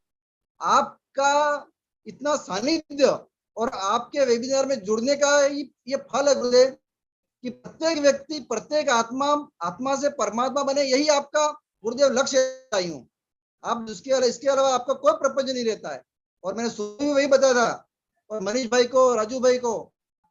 आपका इतना सानिध्य और आपके वेबिनार में जुड़ने का ये फल है गुरुदेव कि प्रत्येक व्यक्ति, प्रत्येक आत्मा से परमात्मा बने, यही आपका गुरुदेव लक्ष्य आई हूँ। आप इसके अलावा आपका कोई प्रपंच नहीं रहता है। और मैंने सुबह भी वही बताया था, और मनीष भाई को, राजू भाई को,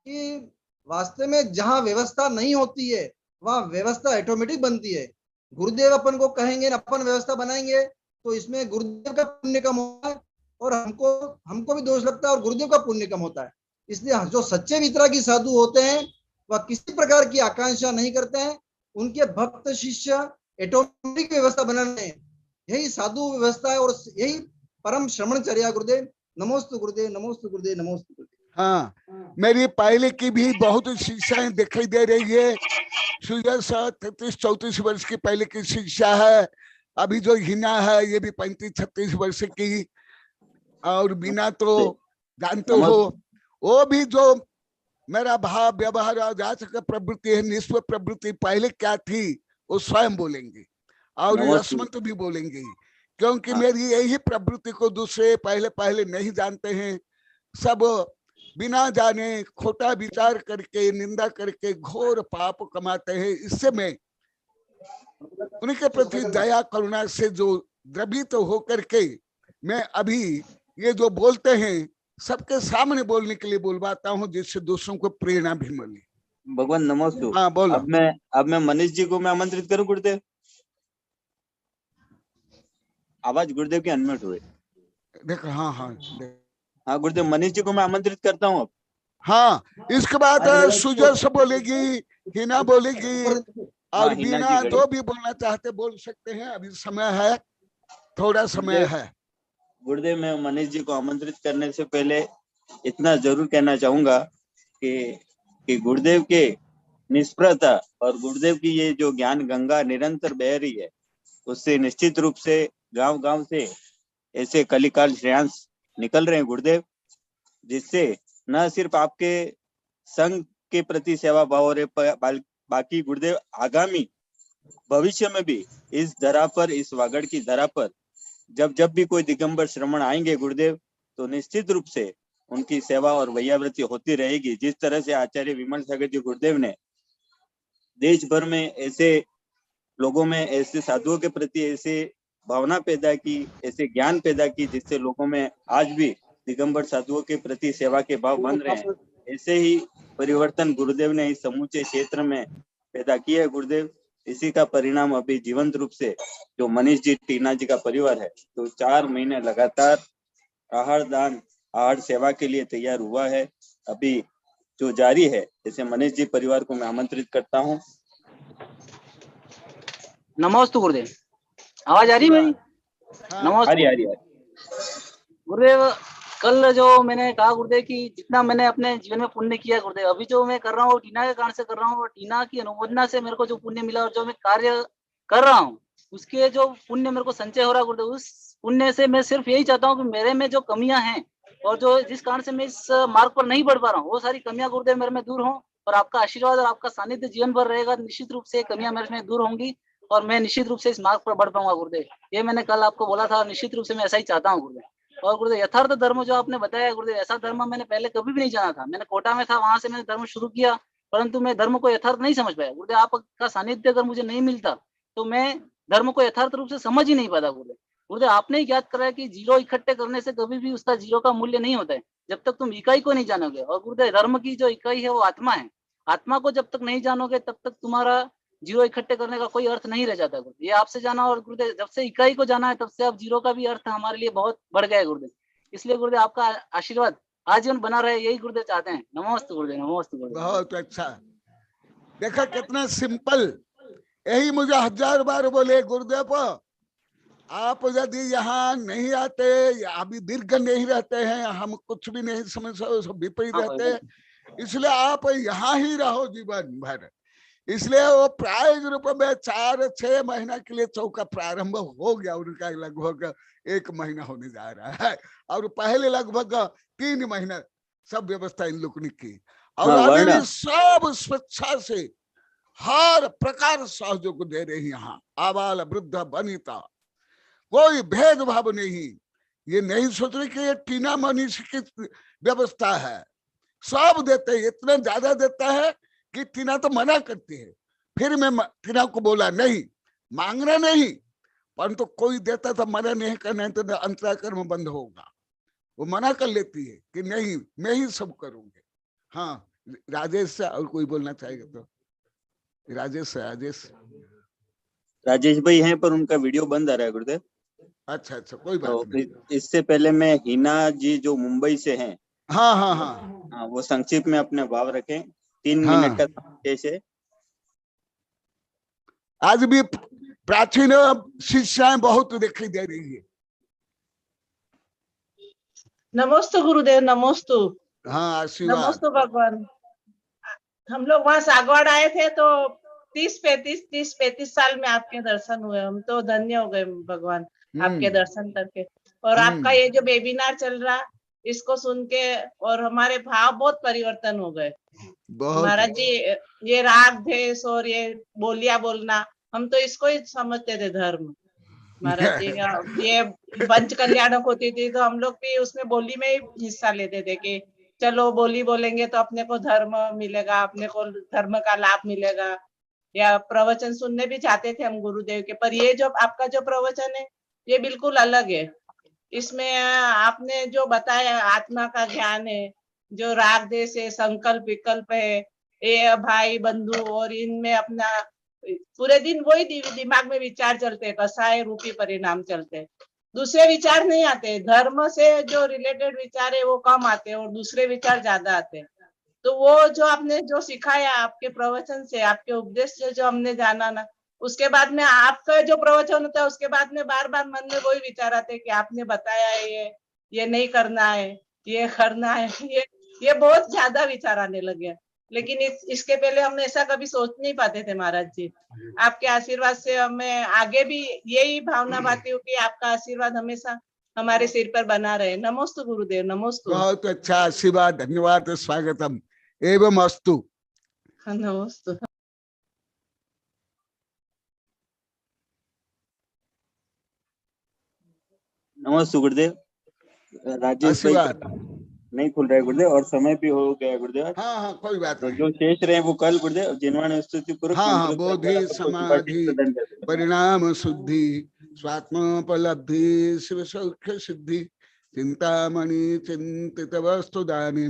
कि वास्तव में जहाँ व्यवस्था नहीं होती है वहाँ व्यवस्था ऑटोमेटिक बनती है। गुरुदेव अपन को कहेंगे, अपन व्यवस्था बनाएंगे, तो इसमें गुरुदेव का पुण्य कम होता है और हमको भी दोष लगता है और गुरुदेव का पुण्य कम होता है। इसलिए जो सच्चे वितरागी साधु होते हैं वह किसी प्रकार की आकांक्षा नहीं करते हैं। उनके भक्त शिष्य ऑटोमेटिक व्यवस्था बनाने, यही साधु व्यवस्था है और यही परम श्रमणचर्या। गुरुदेव नमोस्तु गुरुदेव, नमोस्तु गुरुदेव, नमोस्तु गुरुदेव। हाँ, मेरी पहले की भी बहुत शिक्षाएं दिखाई दे रही है। सुजय 33-34 वर्ष की पहले की शिक्षा है। अभी जो हिना है ये भी 35-36 वर्ष की, और बिना तो जानते हो वो भी जो मेरा भाव व्यवहार अजाचक प्रवृत्ति है, निस्व प्रवृत्ति पहले क्या थी वो स्वयं बोलेंगे और यशवंत भी बोलेंगे, क्योंकि मेरी यही प्रवृत्ति को दूसरे पहले नहीं जानते हैं। सब बिना जाने खोटा विचार करके निंदा करके घोर पाप कमाते हैं। इससे मैं उनके प्रति दया करुणा से जो द्रवित होकर के मैं अभी ये जो बोलते हैं सबके सामने बोलने के लिए बोलवाता हूँ, जिससे दूसरों को प्रेरणा भी मिले। भगवान नमोस्तु। हाँ बोलो। अब मैं मनीष जी को मैं आमंत्रित करूं गुरुदेव। आवाज गुरुदेव की अनम्यूट हुई। देखो हाँ गुरुदेव, मनीष जी को मैं आमंत्रित करता हूँ अब। हाँ, इसके बाद सुजस बोलेगी, हिना बोलेगी और बीना जो भी बोलना चाहते बोल सकते हैं। अभी समय है, थोड़ा समय है। गुरुदेव, मैं मनीष जी को आमंत्रित करने से पहले इतना जरूर कहना चाहूंगा कि गुरुदेव के निष्प्रता और गुरुदेव की ये जो ज्ञान गंगा निरंतर बह रही है, उससे निश्चित रूप से गांव-गांव से ऐसे कलिकाल श्रेयांश निकल रहे हैं गुरुदेव, जिससे न सिर्फ आपके संघ के प्रति सेवा भाव और बाकी गुरुदेव आगामी भविष्य में भी इस धरा पर, इस वागड़ की धरा पर जब भी कोई दिगंबर श्रमण आएंगे गुरुदेव, तो निश्चित रूप से उनकी सेवा और वैयावृत्ति होती रहेगी। जिस तरह से आचार्य विमल सागर जी गुरुदेव ने देश भर में ऐसे लोगों में, ऐसे साधुओं के प्रति ऐसे भावना पैदा की, ऐसे ज्ञान पैदा की, जिससे लोगों में आज भी दिगंबर साधुओं के प्रति सेवा के भाव बन रहे हैं। ऐसे ही परिवर्तन गुरुदेव ने इस समूचे क्षेत्र में पैदा किया है गुरुदेव। इसी का परिणाम अभी जीवंत रूप से जो मनीष जी, टीना जी का परिवार है, तो 4 महीने लगातार आहार दान, आहार सेवा के लिए तैयार हुआ है, अभी जो जारी है। जैसे मनीष जी परिवार को मैं आमंत्रित करता हूँ। नमोस्तु गुरुदेव। आवाज आ रही है मेरी? नमोस्तु गुरुदेव। कल जो मैंने कहा गुरुदेव कि जितना मैंने अपने जीवन में पुण्य किया गुरुदेव, अभी जो मैं कर रहा हूँ टीना के कारण से कर रहा हूँ, और टीना की अनुमोदना से मेरे को जो पुण्य मिला और जो मैं कार्य कर रहा हूँ उसके जो पुण्य मेरे को संचय हो रहा है गुरुदेव, उस पुण्य से मैं सिर्फ यही चाहता हूँ कि मेरे में जो कमियां हैं और जो जिस कारण से मैं इस मार्ग पर नहीं बढ़ पा रहा हूँ, वो सारी कमियां गुरुदेव मेरे में दूर हों, और आपका आशीर्वाद और आपका सानिध्य जीवन भर रहेगा। निश्चित रूप से कमियां मेरे में दूर होंगी और मैं निश्चित रूप से इस मार्ग पर बढ़ पाऊंगा गुरुदेव। ये मैंने कल आपको बोला था, निश्चित रूप से मैं ऐसा ही चाहता हूँ गुरुदेव। और गुरुदेव यथार्थ धर्म जो आपने बताया गुरुदेव, ऐसा धर्म मैंने पहले कभी भी नहीं जाना था। मैंने कोटा में था, वहां से मैंने धर्म शुरू किया, परंतु मैं धर्म को यथार्थ नहीं समझ पाया गुरुदेव। आपका सानिध्य अगर मुझे नहीं मिलता तो मैं धर्म को यथार्थ रूप से समझ ही नहीं पाता गुरुदेव। गुरुदेव आपने ही याद कराया कि जीरो इकट्ठे करने से कभी भी उसका जीरो का मूल्य नहीं होता है, जब तक तुम इकाई को नहीं जानोगे। और गुरुदेव धर्म की जो इकाई है वो आत्मा है, आत्मा को जब तक नहीं जानोगे तब तक तुम्हारा जीरो इकट्ठे करने का कोई अर्थ नहीं रह जाता गुरुदेव। ये आपसे जाना, और गुरुदेव जब से इकाई को जाना है तब से अब जीरो का भी अर्थ हमारे लिए बहुत बढ़ गया है गुरुदेव। इसलिए गुरुदेव आपका आशीर्वाद आजीवन बना रहे, यही गुरुदेव चाहते हैं। नमस्ते गुरुदेव, नमस्ते गुरुदेव। बहुत अच्छा, देखा कितना सिंपल। यही मुझे 1000 बार बोले गुरुदेव, आप यदि यहाँ नहीं आते या अभी दीर्घ नहीं रहते हैं, हम कुछ भी नहीं समझ विपरीत रहते, इसलिए आप यहाँ ही रहो जीवन भर। इसलिए वो प्रायोगिक रूप में 4-6 महीना के लिए चौका प्रारंभ हो गया, उनका लगभग 1 महीना होने जा रहा है, और पहले लगभग 3 महीना सब व्यवस्था इन लोगों ने की। और अभी भी सब स्वेच्छा से हर प्रकार सहयोग दे रहे हैं। यहाँ आबाल वृद्ध वनिता कोई भेदभाव नहीं। ये नहीं सोच रहे कि ये टीना मनीष की व्यवस्था है, सब देते हैं। इतना ज्यादा देता है कि टीना तो मना करती है। फिर मैं टीना को बोला नहीं, मांगना नहीं, परंतु कोई देता तो मना नहीं करना है तो अंतराकर्म बंद होगा। वो मना कर लेती है कि नहीं, मैं ही सब करूंगी। हाँ, राजेश से और कोई बोलना चाहेगा तो राजेश। राजेश भाई हैं पर उनका वीडियो बंद आ रहा है गुरुदेव। अच्छा अच्छा, कोई बात तो नहीं। इससे पहले मैं हिना जी जो मुंबई से हैं, हाँ हाँ हाँ हाँ, वो संक्षिप्त में अपने भाव रखें। 3 हाँ। मिनट का संदेश है। आज भी प्राचीन शिष्याएं बहुत दिखाई दे रही है। नमोस्तु गुरुदेव, नमोस्तु। हाँ, आशीर्वाद। नमोस्तु भगवान। हम लोग वहाँ सागवाड़ आए थे तो 30-35 साल में आपके दर्शन हुए। हम तो धन्य हो गए भगवान आपके दर्शन करके। और आपका ये जो वेबिनार चल रहा, इसको सुन के और हमारे भाव बहुत परिवर्तन हो गए महाराज जी। ये राग भेष और ये बोलिया बोलना, हम तो इसको ही समझते थे धर्म महाराज जी। ये पंच कल्याणक होती थी तो हम लोग भी उसमें बोली में ही हिस्सा लेते थे कि चलो बोली बोलेंगे तो अपने को धर्म मिलेगा, अपने को धर्म का लाभ मिलेगा। या प्रवचन सुनने भी जाते थे हम गुरुदेव के, पर ये जो आपका जो प्रवचन है ये बिल्कुल अलग है। इसमें आपने जो बताया आत्मा का ज्ञान है, जो राग देश है, संकल्प विकल्प है, ये भाई बंधु, और इनमें अपना पूरे दिन वही दिमाग में विचार चलते, कसाय रूपी परिणाम चलते, दूसरे विचार नहीं आते। धर्म से जो रिलेटेड विचार है वो कम आते और दूसरे विचार ज्यादा आते। तो वो जो आपने जो सिखाया आपके प्रवचन से, आपके उपदेश से जो हमने जाना ना, उसके बाद में आपका जो प्रवचन होता है उसके बाद में बार बार मन में वही विचार आते कि आपने बताया है ये नहीं करना है, ये करना है, ये बहुत ज्यादा विचार आने लगे। लेकिन इसके पहले हम ऐसा कभी सोच नहीं पाते थे महाराज जी। आपके आशीर्वाद से हमें आगे भी यही भावना बाती हूँ कि आपका आशीर्वाद हमेशा हमारे सिर पर बना रहे। नमोस्तु गुरुदेव, नमोस्तु। बहुत अच्छा आशीर्वाद, धन्यवाद, स्वागतम एवं अस्तु। नमोस्तु। नमस्ते गुरुदेव। राजेश भाई नहीं खुल रहा है गुरुदेव और समय भी हो गया गुरुदेव। हाँ हाँ, कोई बात तो नहीं। जो शेष रहे वो कल गुरुदेव जिन्होंने स्तुति पूर्वक हाँ, बोधि समाधि परिणाम शुद्धि स्वात्मोपलब्धि शिव सौख्य सिद्धि चिंतामणि चिंतित वस्तु दानी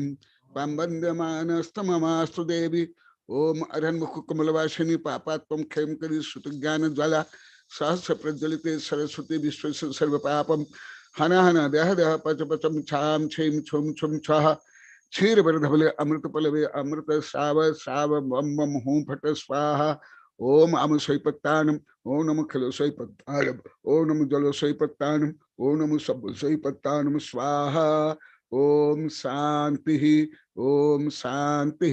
वंद्यमानस्तमस्तु देवी। ओम अरहन्मुख कमलवासिनी पापात्म खेम करी श्रुति ज्ञान ज्वाला सहस्र प्रज्वलित सरस्वती विश्व सर्व पापम हन हन देह देह पच पचम छाम छेम छुम छुम छह क्षीर वरधवले अमृत पलवे अमृत श्राव श्राव बम बम हूं फट स्वाहा। ओम अम सैपत्तानम ओम नमो खिलो सैपत्तानम ओम नमो जलो सैपत्तानम ओम नमो सब सैपत्तानम स्वाहा। ओम शांति ओम शांति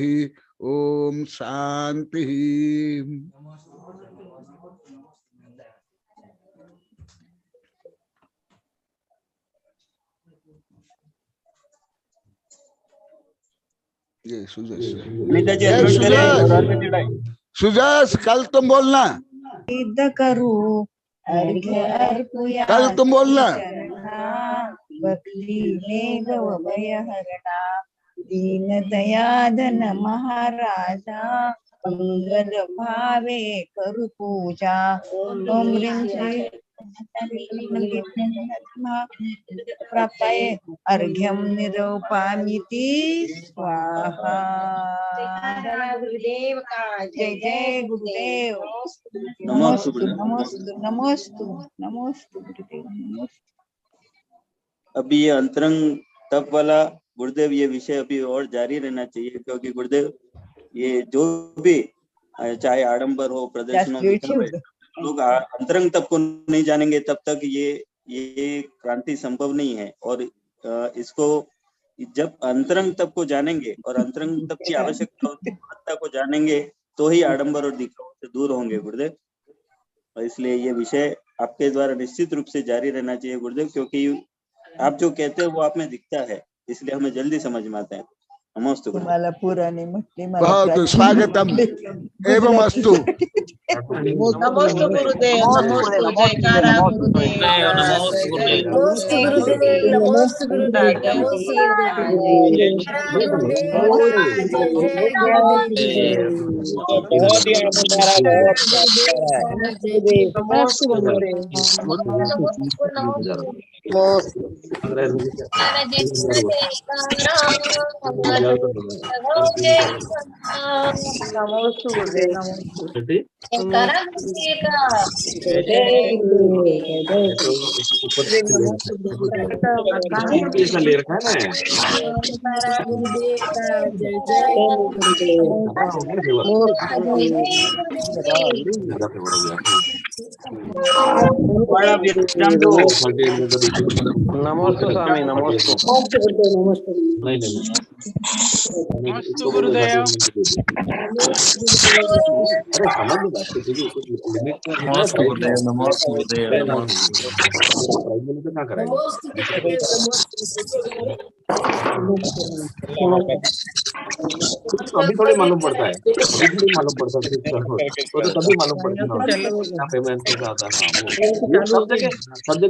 ओम शांति। ये सुजस कल तुम बोलना, करू कल तुम बोलना। भक्ति में गवय हरणा दीन दयाधन महाराजा अंगद भावे करू पूजा। ओम ह्रीं श्री प्राप्ताय अर्घ्यं निरूपयामि स्वाहा। गुरुदेव का जय जय गुरुदेव। नमोस्तु नमोस्तु नमोस्तु नमोस्तु गुरुदेव नमोस्तु। अभी ये अंतरंग तप वाला गुरुदेव ये विषय अभी और जारी रहना चाहिए, क्योंकि गुरुदेव ये जो भी चाहे आडंबर हो प्रदर्शन हो, लोग अंतरंग तप को नहीं जानेंगे तब तक ये क्रांति संभव नहीं है। और इसको जब अंतरंग तप को जानेंगे और अंतरंग तप की आवश्यकता होती है को जानेंगे तो ही आडंबर और दिखावा से दूर होंगे गुरुदेव। और इसलिए ये विषय आपके द्वारा निश्चित रूप से जारी रहना चाहिए गुरुदेव, क्योंकि आप जो कहते हैं वो आप में दिखता है, इसलिए हमें जल्दी समझ में आता है। नमस्ते तुम्हाला पुराणी म्हटली, बहुत स्वागतम एवं अस्तु। नमोस्तु गुरुदेव, नमोस्तु जयकारा गुरुदेव, नमोस्तु गुरुदेव, नमोस्तु गुरुदेव, जयकारा गुरुदेव का। जय जय गुरुदेव, जय जय ऐसा ले रखा है ना, जयकारा गुरुदेव का। जय जय गुरुदेव, नमस्ते स्वामी, नमस्ते। नमस्ते गुरुदेव। अरे समझ लो बात तो लिमिट नमस्ते गुरुदेव, नमस्ते गुरुदेव, क्या कराएगा, अभी थोड़ी मालूम पड़ता है, अभी थोड़ी मालूम पड़ता है, वो तो तभी मालूम पड़ता है पेमेंट कैसा आता है। सब जगह